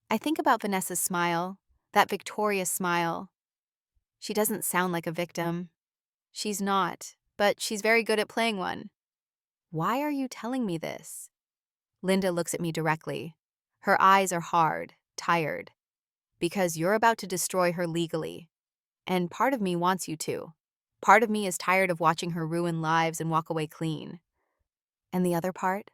I think about Vanessa's smile, that victorious smile. She doesn't sound like a victim. She's not, but she's very good at playing one. Why are you telling me this? Linda looks at me directly. Her eyes are hard, tired. Because you're about to destroy her legally. And part of me wants you to. Part of me is tired of watching her ruin lives and walk away clean. And the other part?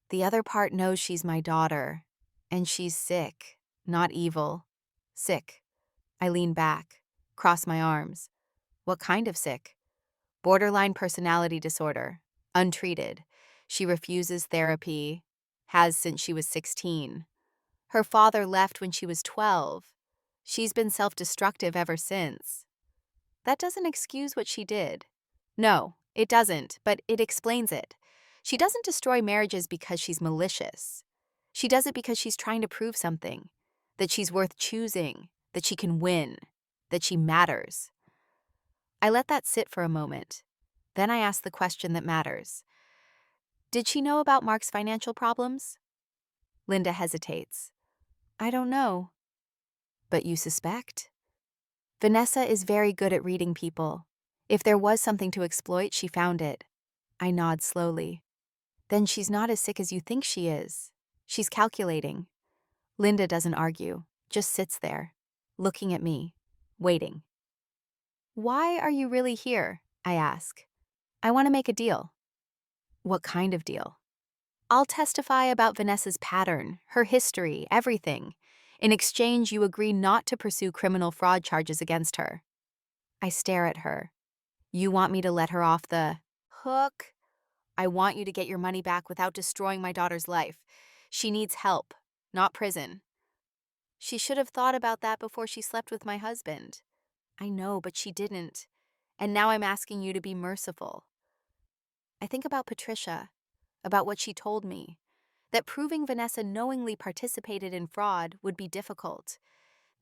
The other part knows she's my daughter. And she's sick, not evil. Sick. I lean back, cross my arms. What kind of sick? Borderline personality disorder. Untreated. She refuses therapy. Has since she was 16. Her father left when she was 12. She's been self-destructive ever since. That doesn't excuse what she did. No, it doesn't, but it explains it. She doesn't destroy marriages because she's malicious. She does it because she's trying to prove something, that she's worth choosing, that she can win, that she matters. I let that sit for a moment. Then I ask the question that matters. Did she know about Mark's financial problems? Linda hesitates. I don't know. But you suspect? Vanessa is very good at reading people. If there was something to exploit, she found it. I nod slowly. Then she's not as sick as you think she is. She's calculating. Linda doesn't argue, just sits there, looking at me, waiting. Why are you really here? I ask. I want to make a deal. What kind of deal? I'll testify about Vanessa's pattern, her history, everything. In exchange, you agree not to pursue criminal fraud charges against her. I stare at her. You want me to let her off the hook? I want you to get your money back without destroying my daughter's life. She needs help, not prison. She should have thought about that before she slept with my husband. I know, but she didn't. And now I'm asking you to be merciful. I think about Patricia, about what she told me, that proving Vanessa knowingly participated in fraud would be difficult,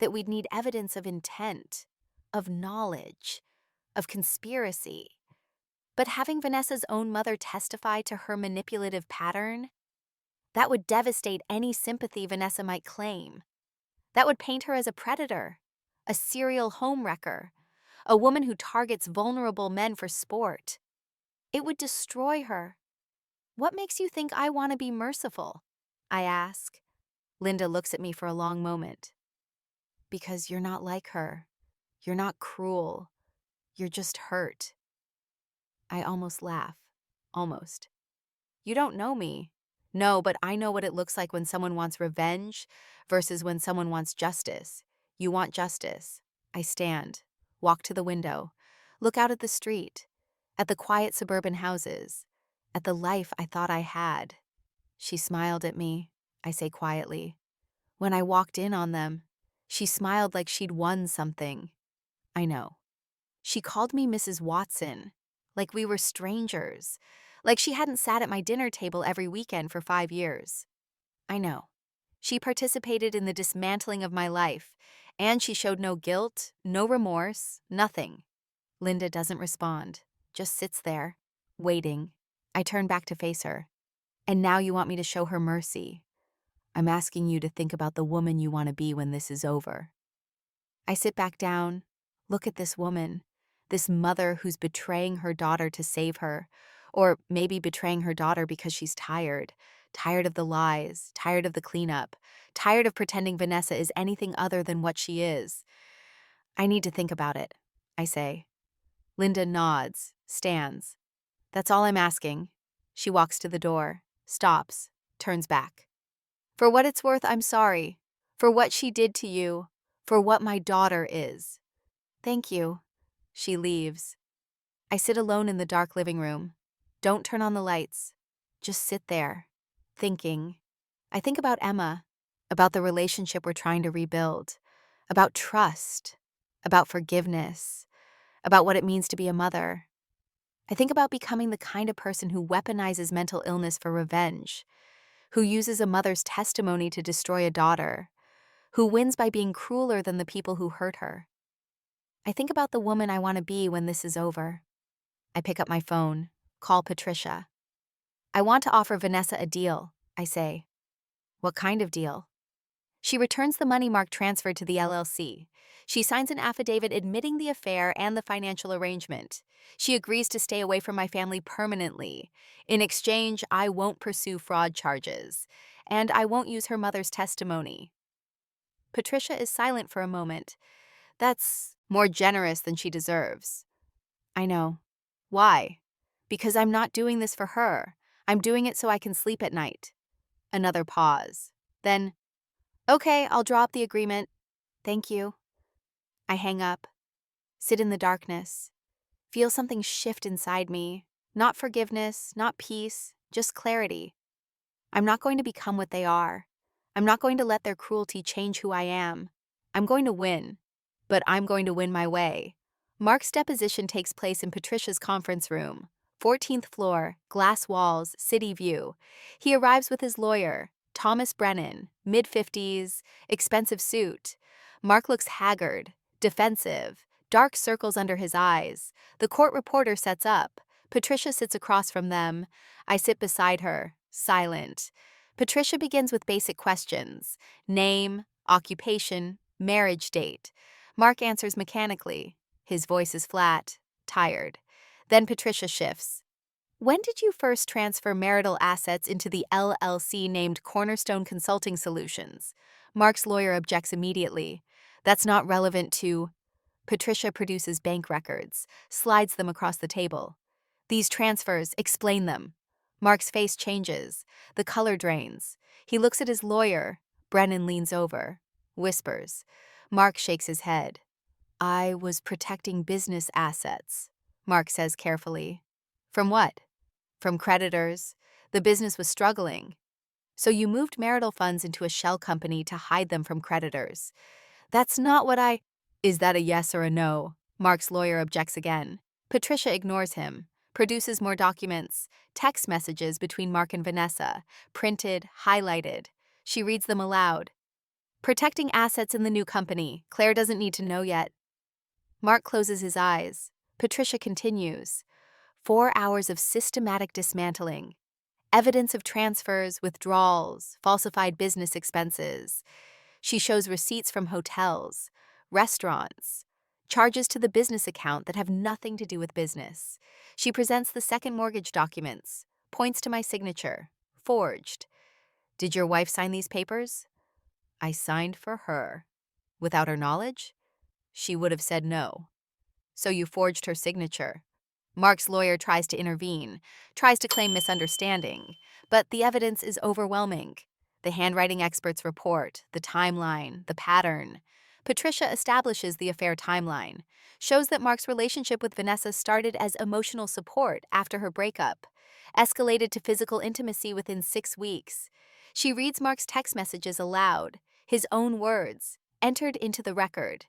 that we'd need evidence of intent, of knowledge, of conspiracy. But having Vanessa's own mother testify to her manipulative pattern, that would devastate any sympathy Vanessa might claim. That would paint her as a predator, a serial homewrecker, a woman who targets vulnerable men for sport. It would destroy her. What makes you think I want to be merciful? I ask. Linda looks at me for a long moment. Because you're not like her. You're not cruel. You're just hurt. I almost laugh. Almost. You don't know me. No, but I know what it looks like when someone wants revenge versus when someone wants justice. You want justice. I stand, walk to the window, look out at the street, at the quiet suburban houses, at the life I thought I had. She smiled at me, I say quietly. When I walked in on them, she smiled like she'd won something. I know. She called me Mrs. Watson, like we were strangers, like she hadn't sat at my dinner table every weekend for 5 years. I know. She participated in the dismantling of my life, and she showed no guilt, no remorse, nothing. Linda doesn't respond, just sits there, waiting. I turn back to face her. And now you want me to show her mercy. I'm asking you to think about the woman you want to be when this is over. I sit back down, look at this woman, this mother who's betraying her daughter to save her, or maybe betraying her daughter because she's tired of the lies, tired of the cleanup, tired of pretending Vanessa is anything other than what she is. I need to think about it, I say. Linda nods, stands. That's all I'm asking. She walks to the door, stops, turns back. For what it's worth, I'm sorry. For what she did to you. For what my daughter is. Thank you. She leaves. I sit alone in the dark living room. Don't turn on the lights. Just sit there, thinking. I think about Emma, about the relationship we're trying to rebuild, about trust, about forgiveness, about what it means to be a mother. I think about becoming the kind of person who weaponizes mental illness for revenge, who uses a mother's testimony to destroy a daughter, who wins by being crueler than the people who hurt her. I think about the woman I want to be when this is over. I pick up my phone, call Patricia. I want to offer Vanessa a deal, I say. What kind of deal? She returns the money Mark transferred to the LLC. She signs an affidavit admitting the affair and the financial arrangement. She agrees to stay away from my family permanently. In exchange, I won't pursue fraud charges, and I won't use her mother's testimony. Patricia is silent for a moment. That's more generous than she deserves. I know. Why? Because I'm not doing this for her. I'm doing it so I can sleep at night. Another pause. Then, okay, I'll draw up the agreement. Thank you. I hang up, sit in the darkness, feel something shift inside me. Not forgiveness, not peace, just clarity. I'm not going to become what they are. I'm not going to let their cruelty change who I am. I'm going to win, but I'm going to win my way. Mark's deposition takes place in Patricia's conference room. 14th floor, glass walls, city view. He arrives with his lawyer, Thomas Brennan, mid-50s, expensive suit. Mark looks haggard, defensive, dark circles under his eyes. The court reporter sets up. Patricia sits across from them. I sit beside her, silent. Patricia begins with basic questions: name, occupation, marriage date. Mark answers mechanically. His voice is flat, tired. Then Patricia shifts. When did you first transfer marital assets into the LLC named Cornerstone Consulting Solutions? Mark's lawyer objects immediately. That's not relevant to... Patricia produces bank records, slides them across the table. These transfers, explain them. Mark's face changes. The color drains. He looks at his lawyer. Brennan leans over, whispers. Mark shakes his head. I was protecting business assets, Mark says carefully. From what? From creditors. The business was struggling. So you moved marital funds into a shell company to hide them from creditors. That's not what I... Is that a yes or a no? Mark's lawyer objects again. Patricia ignores him, produces more documents, text messages between Mark and Vanessa, printed, highlighted. She reads them aloud. Protecting assets in the new company. Claire doesn't need to know yet. Mark closes his eyes. Patricia continues. 4 hours of systematic dismantling. Evidence of transfers, withdrawals, falsified business expenses. She shows receipts from hotels, restaurants, charges to the business account that have nothing to do with business. She presents the second mortgage documents, points to my signature, forged. Did your wife sign these papers? I signed for her. Without her knowledge? She would have said no. So you forged her signature. Mark's lawyer tries to intervene, tries to claim misunderstanding, but the evidence is overwhelming. The handwriting experts report, the timeline, the pattern. Patricia establishes the affair timeline, shows that Mark's relationship with Vanessa started as emotional support after her breakup, escalated to physical intimacy within 6 weeks. She reads Mark's text messages aloud, his own words, entered into the record.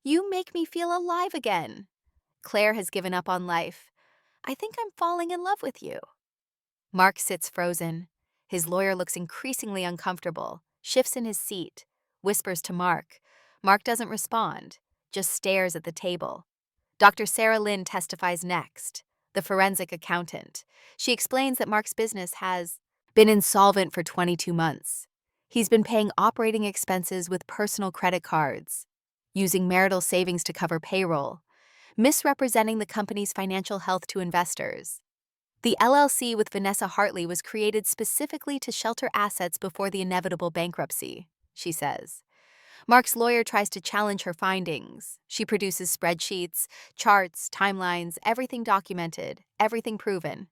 You make me feel alive again. Claire has given up on life. I think I'm falling in love with you. Mark sits frozen. His lawyer looks increasingly uncomfortable, shifts in his seat, whispers to Mark. Mark doesn't respond, just stares at the table. Dr. Sarah Lynn testifies next, the forensic accountant. She explains that Mark's business has been insolvent for 22 months. He's been paying operating expenses with personal credit cards, using marital savings to cover payroll, misrepresenting the company's financial health to investors. The LLC with Vanessa Hartley was created specifically to shelter assets before the inevitable bankruptcy, she says. Mark's lawyer tries to challenge her findings. She produces spreadsheets, charts, timelines, everything documented, everything proven.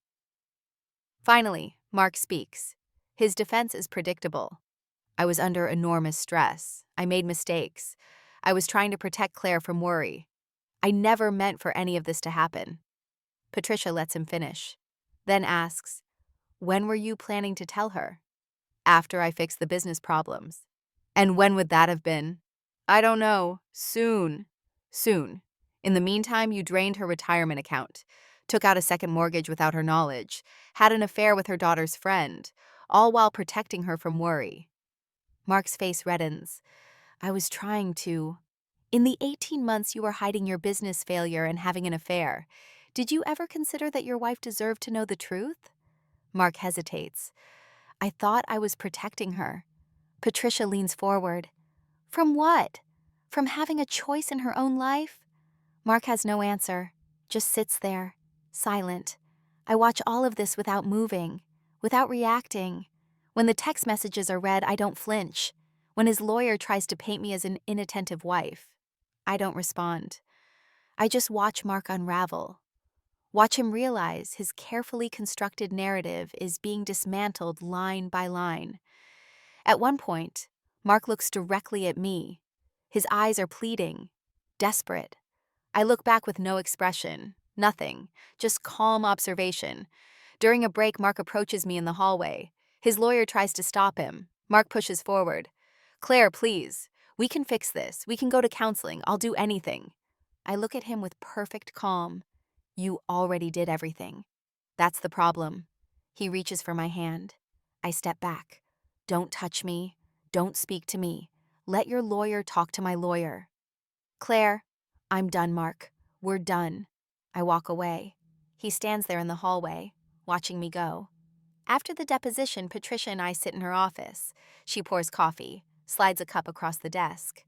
Finally, Mark speaks. His defense is predictable. I was under enormous stress. I made mistakes. I was trying to protect Claire from worry. I never meant for any of this to happen. Patricia lets him finish, then asks, when were you planning to tell her? After I fixed the business problems. And when would that have been? I don't know. Soon. Soon. In the meantime, you drained her retirement account, took out a second mortgage without her knowledge, had an affair with her daughter's friend, all while protecting her from worry. Mark's face reddens. I was trying to. In the 18 months you were hiding your business failure and having an affair, did you ever consider that your wife deserved to know the truth? Mark hesitates. I thought I was protecting her. Patricia leans forward. From what? From having a choice in her own life? Mark has no answer, just sits there, silent. I watch all of this without moving, without reacting. When the text messages are read, I don't flinch. When his lawyer tries to paint me as an inattentive wife, I don't respond. I just watch Mark unravel. Watch him realize his carefully constructed narrative is being dismantled line by line. At one point, Mark looks directly at me. His eyes are pleading, desperate. I look back with no expression, nothing, just calm observation. During a break, Mark approaches me in the hallway. His lawyer tries to stop him. Mark pushes forward. Claire, please. We can fix this. We can go to counseling. I'll do anything. I look at him with perfect calm. You already did everything. That's the problem. He reaches for my hand. I step back. Don't touch me. Don't speak to me. Let your lawyer talk to my lawyer. Claire, I'm done, Mark. We're done. I walk away. He stands there in the hallway, watching me go. After the deposition, Patricia and I sit in her office. She pours coffee, slides a cup across the desk.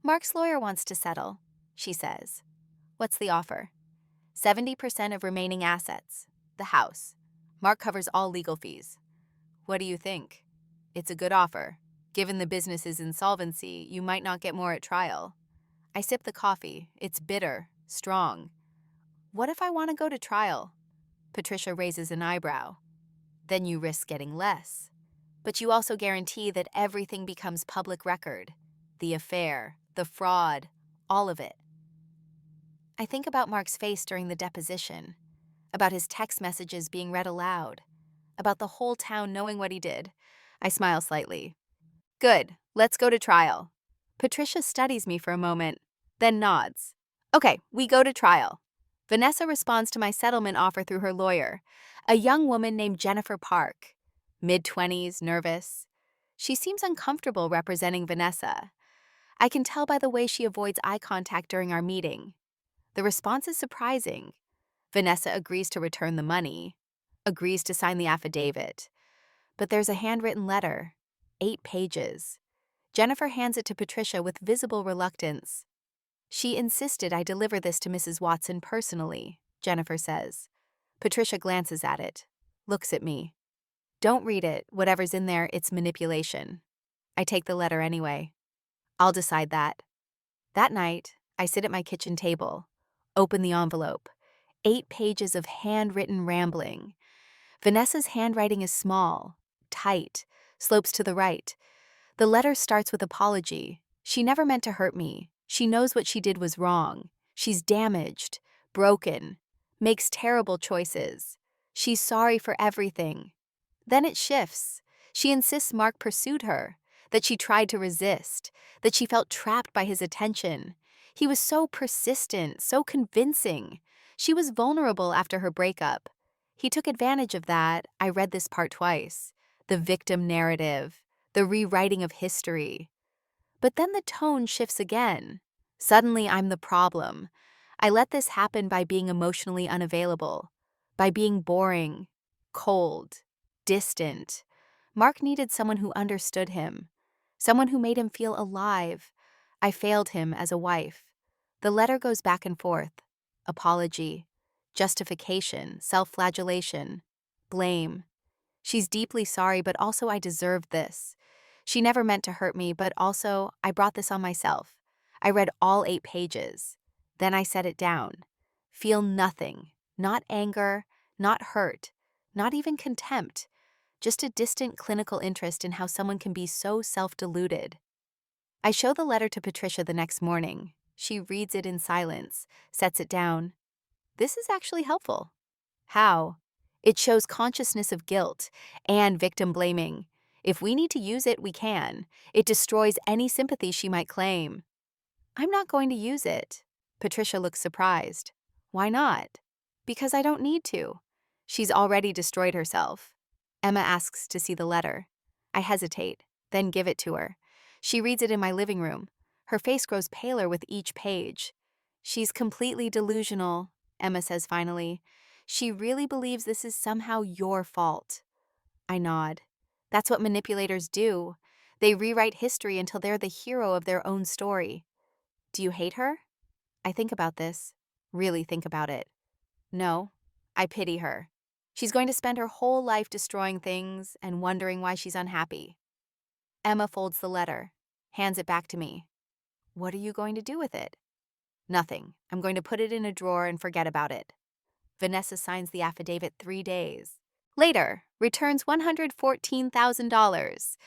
Mark's lawyer wants to settle, she says. What's the offer? 70% of remaining assets. The house. Mark covers all legal fees. What do you think? It's a good offer. Given the business's insolvency, you might not get more at trial. I sip the coffee. It's bitter, strong. What if I want to go to trial? Patricia raises an eyebrow. Then you risk getting less. But you also guarantee that everything becomes public record. The affair, the fraud, all of it. I think about Mark's face during the deposition, about his text messages being read aloud, about the whole town knowing what he did. I smile slightly. Good, let's go to trial. Patricia studies me for a moment, then nods. Okay, we go to trial. Vanessa responds to my settlement offer through her lawyer, a young woman named Jennifer Park, mid-20s, nervous. She seems uncomfortable representing Vanessa. I can tell by the way she avoids eye contact during our meeting. The response is surprising. Vanessa agrees to return the money, agrees to sign the affidavit. But there's a handwritten letter, 8 pages. Jennifer hands it to Patricia with visible reluctance. She insisted I deliver this to Mrs. Watson personally, Jennifer says. Patricia glances at it, looks at me. Don't read it. Whatever's in there, it's manipulation. I take the letter anyway. I'll decide that. That night, I sit at my kitchen table, open the envelope. 8 pages of handwritten rambling. Vanessa's handwriting is small, tight, slopes to the right. The letter starts with apology. She never meant to hurt me. She knows what she did was wrong. She's damaged, broken, makes terrible choices. She's sorry for everything. Then it shifts. She insists Mark pursued her, that she tried to resist, that she felt trapped by his attention. He was so persistent, so convincing. She was vulnerable after her breakup. He took advantage of that. I read this part twice. The victim narrative, the rewriting of history. But then the tone shifts again. Suddenly I'm the problem. I let this happen by being emotionally unavailable, by being boring, cold, distant. Mark needed someone who understood him, someone who made him feel alive. I failed him as a wife. The letter goes back and forth. Apology, justification, self-flagellation, blame. She's deeply sorry, but also I deserved this. She never meant to hurt me, but also I brought this on myself. I read all 8 pages. Then I set it down. Feel nothing, not anger, not hurt, not even contempt, just a distant clinical interest in how someone can be so self-deluded. I show the letter to Patricia the next morning. She reads it in silence, sets it down. This is actually helpful. How? It shows consciousness of guilt and victim blaming. If we need to use it, we can. It destroys any sympathy she might claim. I'm not going to use it. Patricia looks surprised. Why not? Because I don't need to. She's already destroyed herself. Emma asks to see the letter. I hesitate, then give it to her. She reads it in my living room. Her face grows paler with each page. She's completely delusional, Emma says finally. She really believes this is somehow your fault. I nod. That's what manipulators do. They rewrite history until they're the hero of their own story. Do you hate her? I think about this. Really think about it. No, I pity her. She's going to spend her whole life destroying things and wondering why she's unhappy. Emma folds the letter, hands it back to me. What are you going to do with it? Nothing. I'm going to put it in a drawer and forget about it. Vanessa signs the affidavit 3 days. Later, returns $114,000,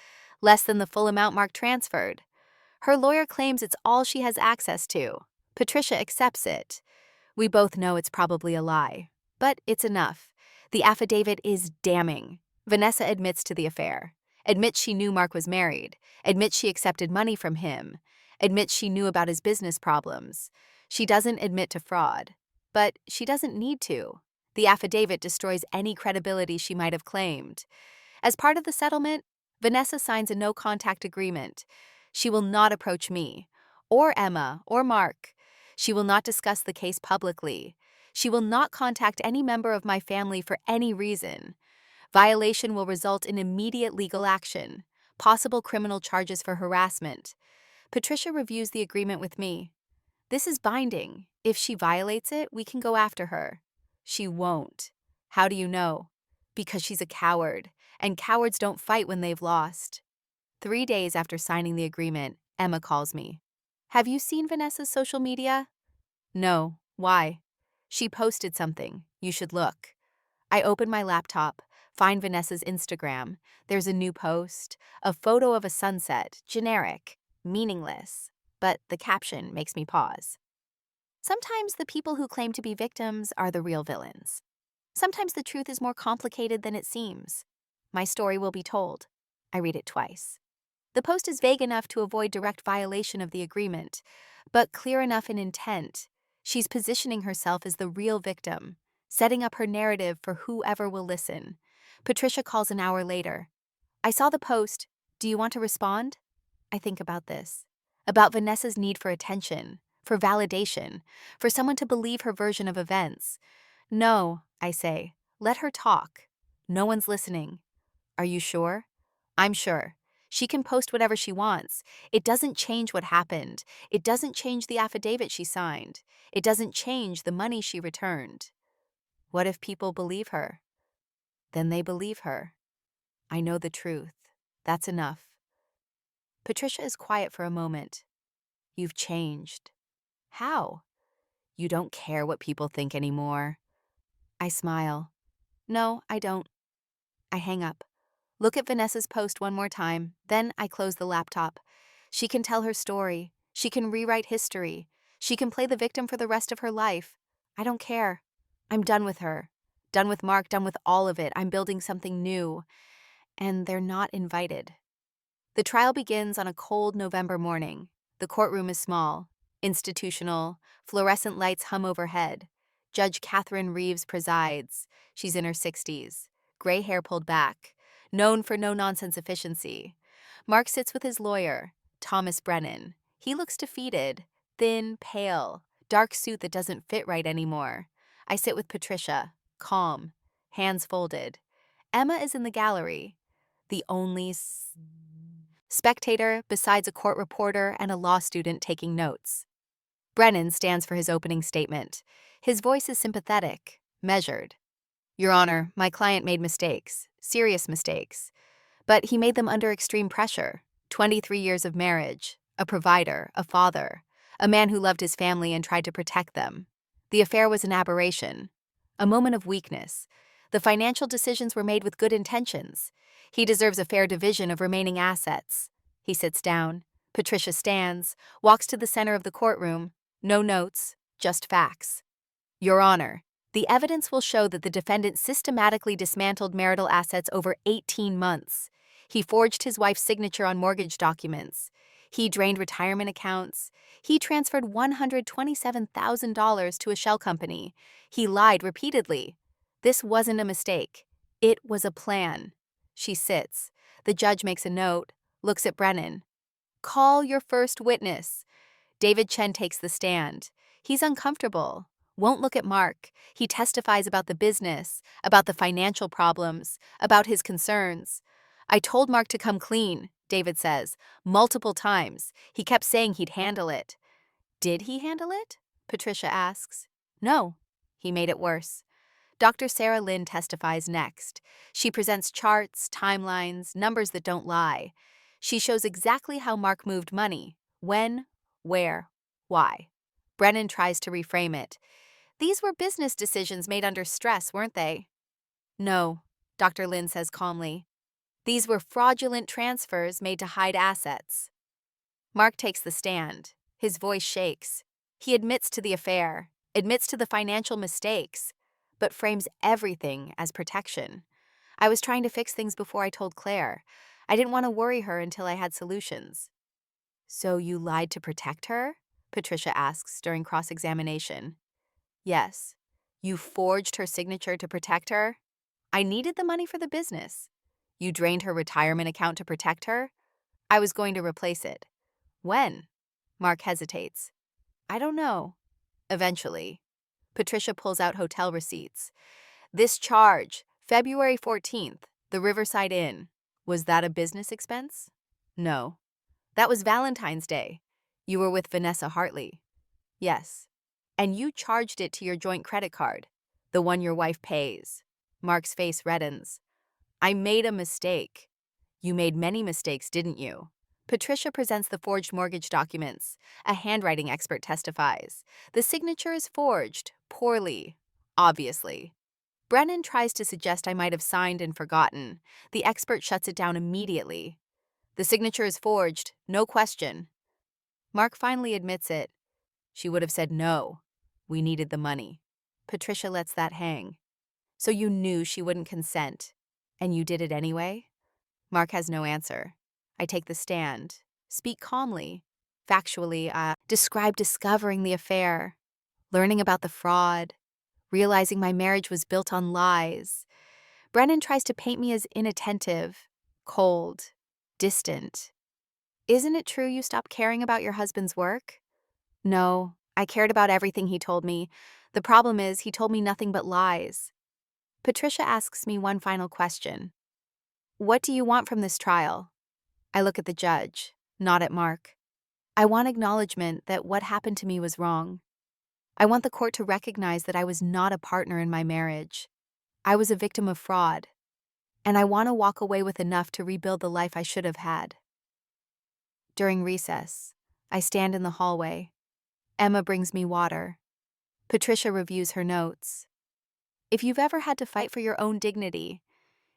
less than the full amount Mark transferred. Her lawyer claims it's all she has access to. Patricia accepts it. We both know it's probably a lie, but it's enough. The affidavit is damning. Vanessa admits to the affair, admits she knew Mark was married, admits she accepted money from him, admits she knew about his business problems. She doesn't admit to fraud, but she doesn't need to. The affidavit destroys any credibility she might have claimed. As part of the settlement, Vanessa signs a no-contact agreement. She will not approach me, or Emma, or Mark. She will not discuss the case publicly. She will not contact any member of my family for any reason. Violation will result in immediate legal action, possible criminal charges for harassment. Patricia reviews the agreement with me. This is binding. If she violates it, we can go after her. She won't. How do you know? Because she's a coward, and cowards don't fight when they've lost. 3 days after signing the agreement, Emma calls me. Have you seen Vanessa's social media? No. Why? She posted something. You should look. I open my laptop, find Vanessa's Instagram. There's a new post, a photo of a sunset, generic, meaningless, but the caption makes me pause. Sometimes the people who claim to be victims are the real villains. Sometimes the truth is more complicated than it seems. My story will be told. I read it twice. The post is vague enough to avoid direct violation of the agreement, but clear enough in intent. She's positioning herself as the real victim, setting up her narrative for whoever will listen. Patricia calls an hour later. I saw the post. Do you want to respond? I think about this. About Vanessa's need for attention, for validation, for someone to believe her version of events. No, I say. Let her talk. No one's listening. Are you sure? I'm sure. She can post whatever she wants. It doesn't change what happened. It doesn't change the affidavit she signed. It doesn't change the money she returned. What if people believe her? Then they believe her. I know the truth. That's enough. Patricia is quiet for a moment. You've changed. How? You don't care what people think anymore. I smile. No, I don't. I hang up. Look at Vanessa's post one more time, then I close the laptop. She can tell her story. She can rewrite history. She can play the victim for the rest of her life. I don't care. I'm done with her. Done with Mark, done with all of it. I'm building something new. And they're not invited. The trial begins on a cold November morning. The courtroom is small, institutional, fluorescent lights hum overhead. Judge Catherine Reeves presides. She's in her 60s, gray hair pulled back, known for no-nonsense efficiency. Mark sits with his lawyer, Thomas Brennan. He looks defeated, thin, pale, dark suit that doesn't fit right anymore. I sit with Patricia, calm, hands folded. Emma is in the gallery, the only spectator besides a court reporter and a law student taking notes. Brennan stands for his opening statement. His voice is sympathetic, measured. Your Honor, my client made mistakes, serious mistakes. But he made them under extreme pressure. 23 years of marriage, a provider, a father, a man who loved his family and tried to protect them. The affair was an aberration, a moment of weakness. The financial decisions were made with good intentions. He deserves a fair division of remaining assets. He sits down. Patricia stands, walks to the center of the courtroom. No notes, just facts. Your Honor, the evidence will show that the defendant systematically dismantled marital assets over 18 months. He forged his wife's signature on mortgage documents. He drained retirement accounts. He transferred $127,000 to a shell company. He lied repeatedly. This wasn't a mistake. It was a plan. She sits. The judge makes a note, looks at Brennan. Call your first witness. David Chen takes the stand. He's uncomfortable. Won't look at Mark. He testifies about the business, about the financial problems, about his concerns. I told Mark to come clean, David says, multiple times. He kept saying he'd handle it. Did he handle it? Patricia asks. No, he made it worse. Dr. Sarah Lynn testifies next. She presents charts, timelines, numbers that don't lie. She shows exactly how Mark moved money, when, where, why. Brennan tries to reframe it. These were business decisions made under stress, weren't they? No, Dr. Lynn says calmly. These were fraudulent transfers made to hide assets. Mark takes the stand. His voice shakes. He admits to the affair, admits to the financial mistakes, but frames everything as protection. I was trying to fix things before I told Claire. I didn't want to worry her until I had solutions. So you lied to protect her? Patricia asks during cross-examination. Yes. You forged her signature to protect her? I needed the money for the business. You drained her retirement account to protect her? I was going to replace it. When? Mark hesitates. I don't know. Eventually. Patricia pulls out hotel receipts. This charge, February 14th, the Riverside Inn. Was that a business expense? No. That was Valentine's Day. You were with Vanessa Hartley. Yes. And you charged it to your joint credit card, the one your wife pays. Mark's face reddens. I made a mistake. You made many mistakes, didn't you? Patricia presents the forged mortgage documents. A handwriting expert testifies. The signature is forged, poorly, obviously. Brennan tries to suggest I might have signed and forgotten. The expert shuts it down immediately. The signature is forged, no question. Mark finally admits it. She would have said no. We needed the money. Patricia lets that hang. So you knew she wouldn't consent, and you did it anyway? Mark has no answer. I take the stand, speak calmly, factually, describe discovering the affair, learning about the fraud, realizing my marriage was built on lies. Brennan tries to paint me as inattentive, cold, distant. Isn't it true you stopped caring about your husband's work? No, I cared about everything he told me. The problem is, he told me nothing but lies. Patricia asks me one final question. What do you want from this trial? I look at the judge, not at Mark. I want acknowledgement that what happened to me was wrong. I want the court to recognize that I was not a partner in my marriage. I was a victim of fraud, and I want to walk away with enough to rebuild the life I should have had. During recess, I stand in the hallway. Emma brings me water. Patricia reviews her notes. If you've ever had to fight for your own dignity,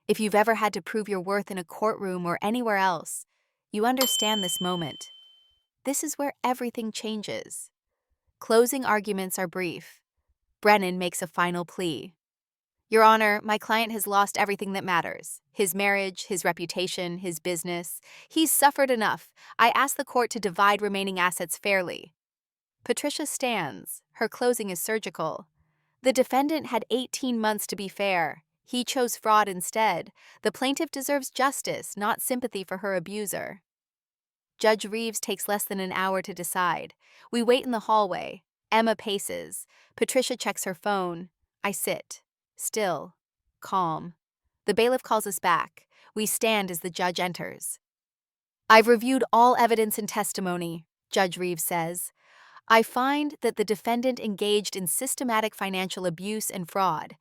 if you've ever had to prove your worth in a courtroom or anywhere else, you understand this moment. This is where everything changes. Closing arguments are brief. Brennan makes a final plea. Your Honor, my client has lost everything that matters. His marriage, his reputation, his business. He's suffered enough. I ask the court to divide remaining assets fairly. Patricia stands. Her closing is surgical. The defendant had 18 months to be fair. He chose fraud instead. The plaintiff deserves justice, not sympathy for her abuser. Judge Reeves takes less than an hour to decide. We wait in the hallway. Emma paces. Patricia checks her phone. I sit. Still. Calm. The bailiff calls us back. We stand as the judge enters. I've reviewed all evidence and testimony, Judge Reeves says. I find that the defendant engaged in systematic financial abuse and fraud.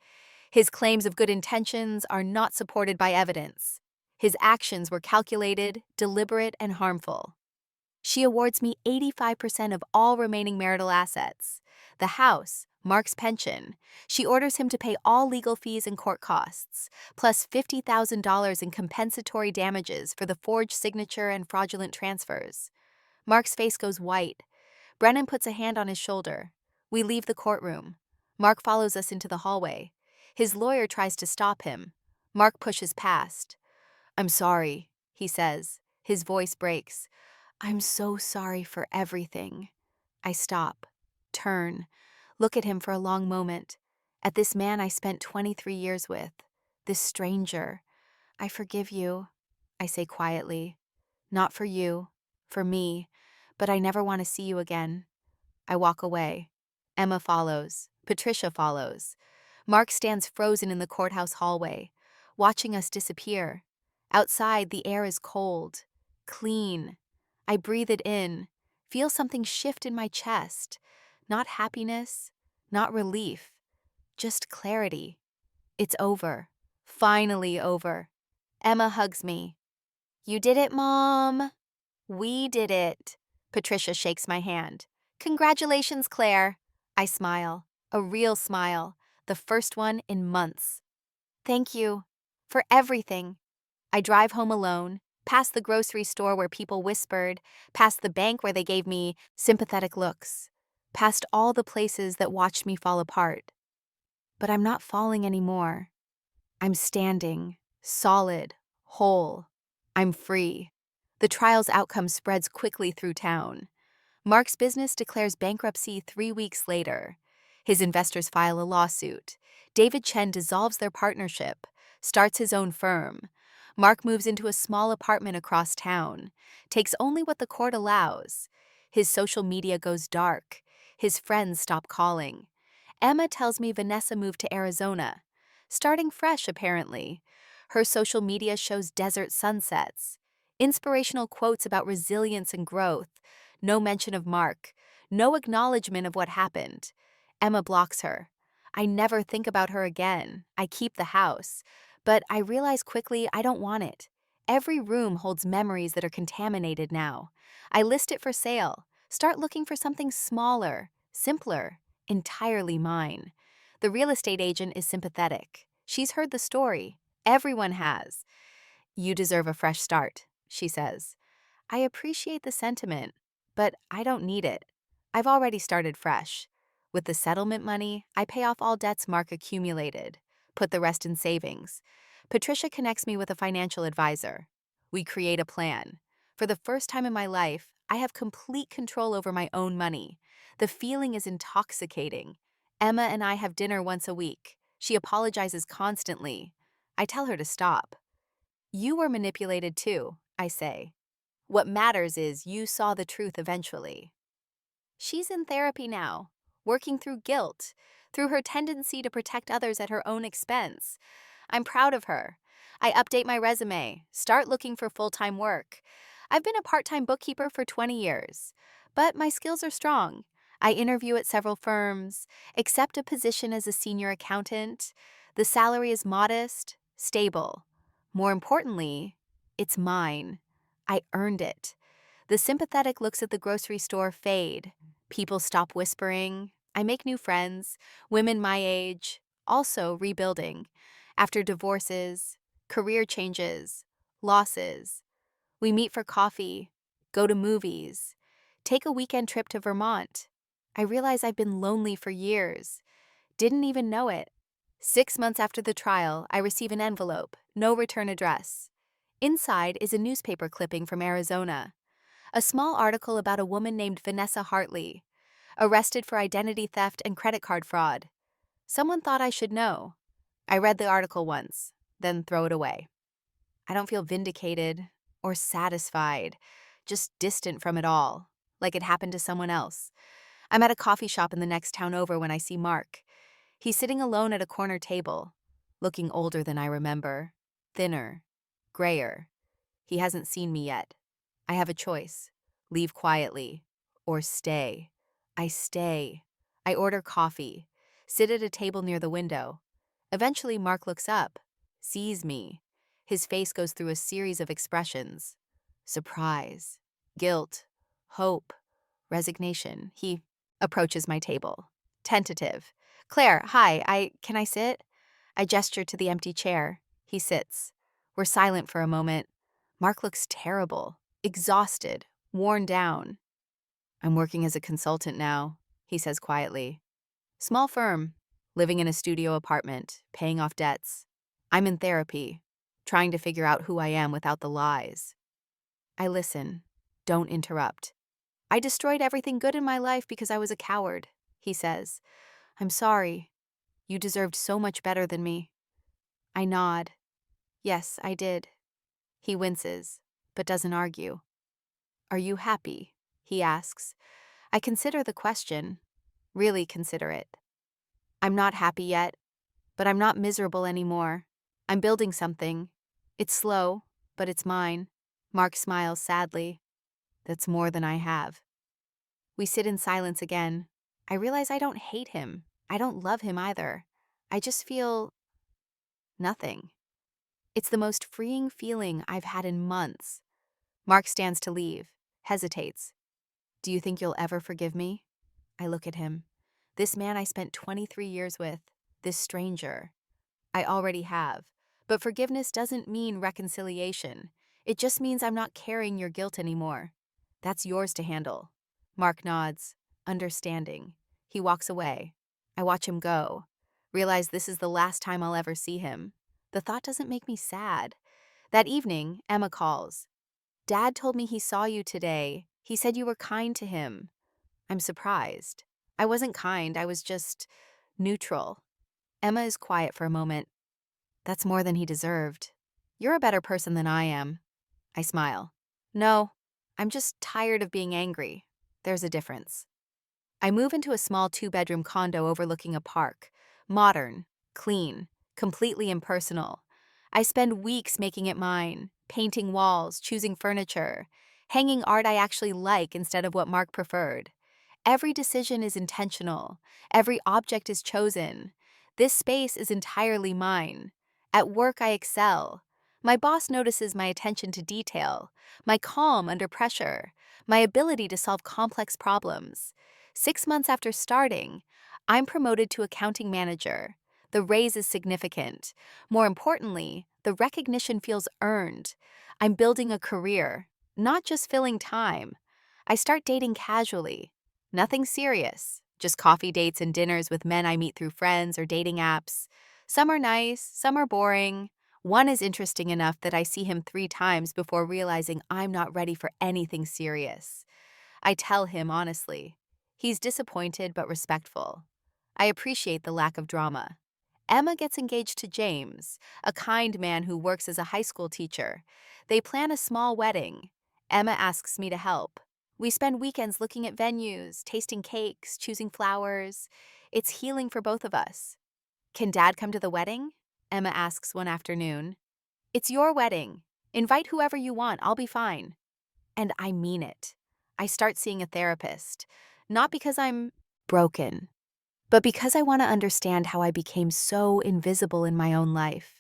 His claims of good intentions are not supported by evidence. His actions were calculated, deliberate, and harmful. She awards me 85% of all remaining marital assets. The house, Mark's pension. She orders him to pay all legal fees and court costs, plus $50,000 in compensatory damages for the forged signature and fraudulent transfers. Mark's face goes white. Brennan puts a hand on his shoulder. We leave the courtroom. Mark follows us into the hallway. His lawyer tries to stop him. Mark pushes past. I'm sorry, he says. His voice breaks. I'm so sorry for everything. I stop, turn, look at him for a long moment. At this man I spent 23 years with. This stranger. I forgive you, I say quietly. Not for you, for me, but I never want to see you again. I walk away. Emma follows. Patricia follows. Mark stands frozen in the courthouse hallway, watching us disappear. Outside, the air is cold, clean. I breathe it in, feel something shift in my chest. Not happiness, not relief, just clarity. It's over. Finally over. Emma hugs me. You did it, Mom. We did it. Patricia shakes my hand. Congratulations, Claire. I smile. A real smile. The first one in months. Thank you. For everything. I drive home alone, past the grocery store where people whispered, past the bank where they gave me sympathetic looks, past all the places that watched me fall apart. But I'm not falling anymore. I'm standing, solid, whole. I'm free. The trial's outcome spreads quickly through town. Mark's business declares bankruptcy 3 weeks later. His investors file a lawsuit. David Chen dissolves their partnership, starts his own firm. Mark moves into a small apartment across town, takes only what the court allows. His social media goes dark. His friends stop calling. Emma tells me Vanessa moved to Arizona. Starting fresh, apparently. Her social media shows desert sunsets, inspirational quotes about resilience and growth. No mention of Mark. No acknowledgement of what happened. Emma blocks her. I never think about her again. I keep the house. But I realize quickly I don't want it. Every room holds memories that are contaminated now. I list it for sale. Start looking for something smaller, simpler, entirely mine. The real estate agent is sympathetic. She's heard the story. Everyone has. You deserve a fresh start, she says. I appreciate the sentiment, but I don't need it. I've already started fresh. With the settlement money, I pay off all debts Mark accumulated, put the rest in savings. Patricia connects me with a financial advisor. We create a plan. For the first time in my life, I have complete control over my own money. The feeling is intoxicating. Emma and I have dinner once a week. She apologizes constantly. I tell her to stop. You were manipulated too, I say. What matters is you saw the truth eventually. She's in therapy now, working through guilt, through her tendency to protect others at her own expense. I'm proud of her. I update my resume, start looking for full-time work. I've been a part-time bookkeeper for 20 years, but my skills are strong. I interview at several firms, accept a position as a senior accountant. The salary is modest, stable. More importantly, it's mine. I earned it. The sympathetic looks at the grocery store fade. People stop whispering. I make new friends, women my age, also rebuilding. After divorces, career changes, losses, we meet for coffee, go to movies, take a weekend trip to Vermont. I realize I've been lonely for years. Didn't even know it. 6 months after the trial, I receive an envelope, no return address. Inside is a newspaper clipping from Arizona. A small article about a woman named Vanessa Hartley, arrested for identity theft and credit card fraud. Someone thought I should know. I read the article once, then throw it away. I don't feel vindicated or satisfied, just distant from it all, like it happened to someone else. I'm at a coffee shop in the next town over when I see Mark. He's sitting alone at a corner table, looking older than I remember, thinner, grayer. He hasn't seen me yet. I have a choice: leave quietly or stay. I stay. I order coffee, sit at a table near the window. Eventually, Mark looks up, sees me. His face goes through a series of expressions: surprise, guilt, hope, resignation. He approaches my table, tentative. Claire, hi, can I sit? I gesture to the empty chair. He sits. We're silent for a moment. Mark looks terrible, exhausted, worn down. I'm working as a consultant now, he says quietly. Small firm, living in a studio apartment, paying off debts. I'm in therapy, trying to figure out who I am without the lies. I listen. Don't interrupt. I destroyed everything good in my life because I was a coward, he says. I'm sorry. You deserved so much better than me. I nod. Yes, I did. He winces, but doesn't argue. Are you happy? He asks. I consider the question. Really consider it. I'm not happy yet, but I'm not miserable anymore. I'm building something. It's slow, but it's mine. Mark smiles sadly. That's more than I have. We sit in silence again. I realize I don't hate him. I don't love him either. I just feel nothing. It's the most freeing feeling I've had in months. Mark stands to leave, hesitates. Do you think you'll ever forgive me? I look at him. This man I spent 23 years with, this stranger. I already have. But forgiveness doesn't mean reconciliation. It just means I'm not carrying your guilt anymore. That's yours to handle. Mark nods, understanding. He walks away. I watch him go. Realize this is the last time I'll ever see him. The thought doesn't make me sad. That evening, Emma calls. Dad told me he saw you today. He said you were kind to him. I'm surprised. I wasn't kind, I was just neutral. Emma is quiet for a moment. That's more than he deserved. You're a better person than I am. I smile. No, I'm just tired of being angry. There's a difference. I move into a small 2-bedroom condo overlooking a park. Modern, clean, completely impersonal. I spend weeks making it mine, painting walls, choosing furniture, hanging art I actually like instead of what Mark preferred. Every decision is intentional. Every object is chosen. This space is entirely mine. At work, I excel. My boss notices my attention to detail, my calm under pressure, my ability to solve complex problems. 6 months after starting, I'm promoted to accounting manager. The raise is significant. More importantly, the recognition feels earned. I'm building a career, not just filling time. I start dating casually. Nothing serious, just coffee dates and dinners with men I meet through friends or dating apps. Some are nice, some are boring. One is interesting enough that I see him 3 times before realizing I'm not ready for anything serious. I tell him honestly. He's disappointed but respectful. I appreciate the lack of drama. Emma gets engaged to James, a kind man who works as a high school teacher. They plan a small wedding. Emma asks me to help. We spend weekends looking at venues, tasting cakes, choosing flowers. It's healing for both of us. Can Dad come to the wedding? Emma asks one afternoon. It's your wedding. Invite whoever you want, I'll be fine. And I mean it. I start seeing a therapist, not because I'm broken, but because I want to understand how I became so invisible in my own life.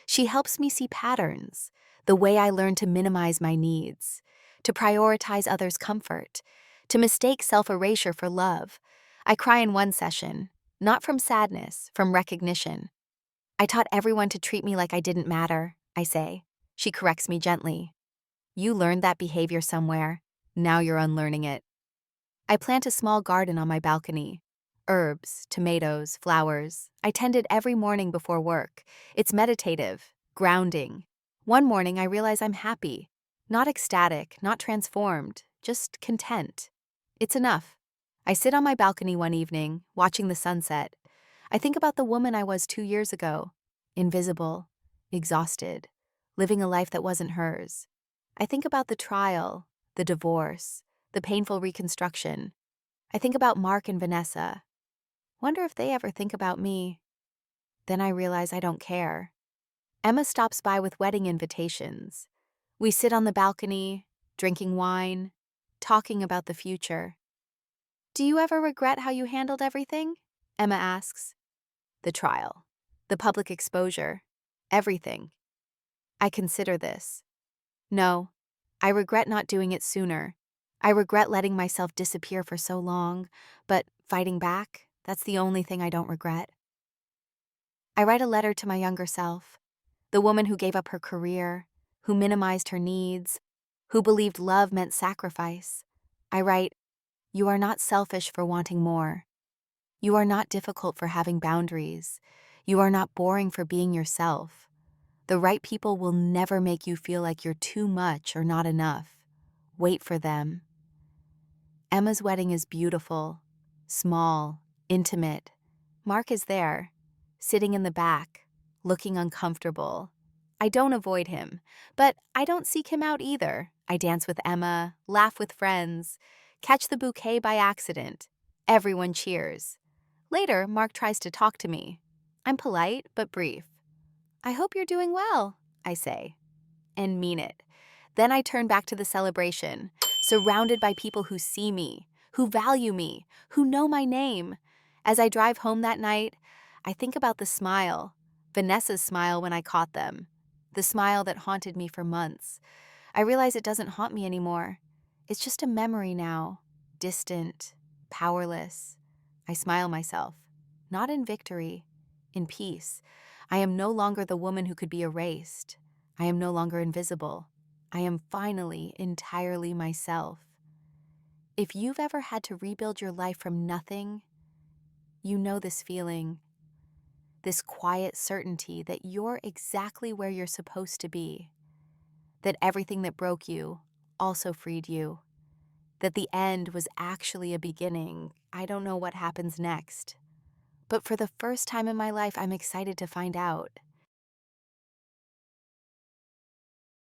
She helps me see patterns, the way I learned to minimize my needs, to prioritize others' comfort, to mistake self-erasure for love. I cry in one session, not from sadness, from recognition. I taught everyone to treat me like I didn't matter, I say. She corrects me gently. You learned that behavior somewhere. Now you're unlearning it. I plant a small garden on my balcony. Herbs, tomatoes, flowers. I tend it every morning before work. It's meditative, grounding. One morning I realize I'm happy. Not ecstatic, not transformed, just content. It's enough. I sit on my balcony one evening, watching the sunset. I think about the woman I was 2 years ago. Invisible, exhausted, living a life that wasn't hers. I think about the trial, the divorce, the painful reconstruction. I think about Mark and Vanessa. Wonder if they ever think about me. Then I realize I don't care. Emma stops by with wedding invitations. We sit on the balcony, drinking wine, talking about the future. Do you ever regret how you handled everything? Emma asks. The trial, the public exposure, everything. I consider this. No, I regret not doing it sooner. I regret letting myself disappear for so long, but fighting back, that's the only thing I don't regret. I write a letter to my younger self, the woman who gave up her career, who minimized her needs, who believed love meant sacrifice. I write, you are not selfish for wanting more. You are not difficult for having boundaries. You are not boring for being yourself. The right people will never make you feel like you're too much or not enough. Wait for them. Emma's wedding is beautiful, small, intimate. Mark is there, sitting in the back, looking uncomfortable. I don't avoid him, but I don't seek him out either. I dance with Emma, laugh with friends, catch the bouquet by accident. Everyone cheers. Later, Mark tries to talk to me. I'm polite, but brief. I hope you're doing well, I say, and mean it. Then I turn back to the celebration, surrounded by people who see me, who value me, who know my name. As I drive home that night, I think about the smile, Vanessa's smile when I caught them, the smile that haunted me for months. I realize it doesn't haunt me anymore. It's just a memory now, distant, powerless. I smile myself, not in victory, in peace. I am no longer the woman who could be erased. I am no longer invisible. I am finally entirely myself. If you've ever had to rebuild your life from nothing, you know this feeling, this quiet certainty that you're exactly where you're supposed to be, that everything that broke you also freed you, that the end was actually a beginning. I don't know what happens next. But for the first time in my life, I'm excited to find out.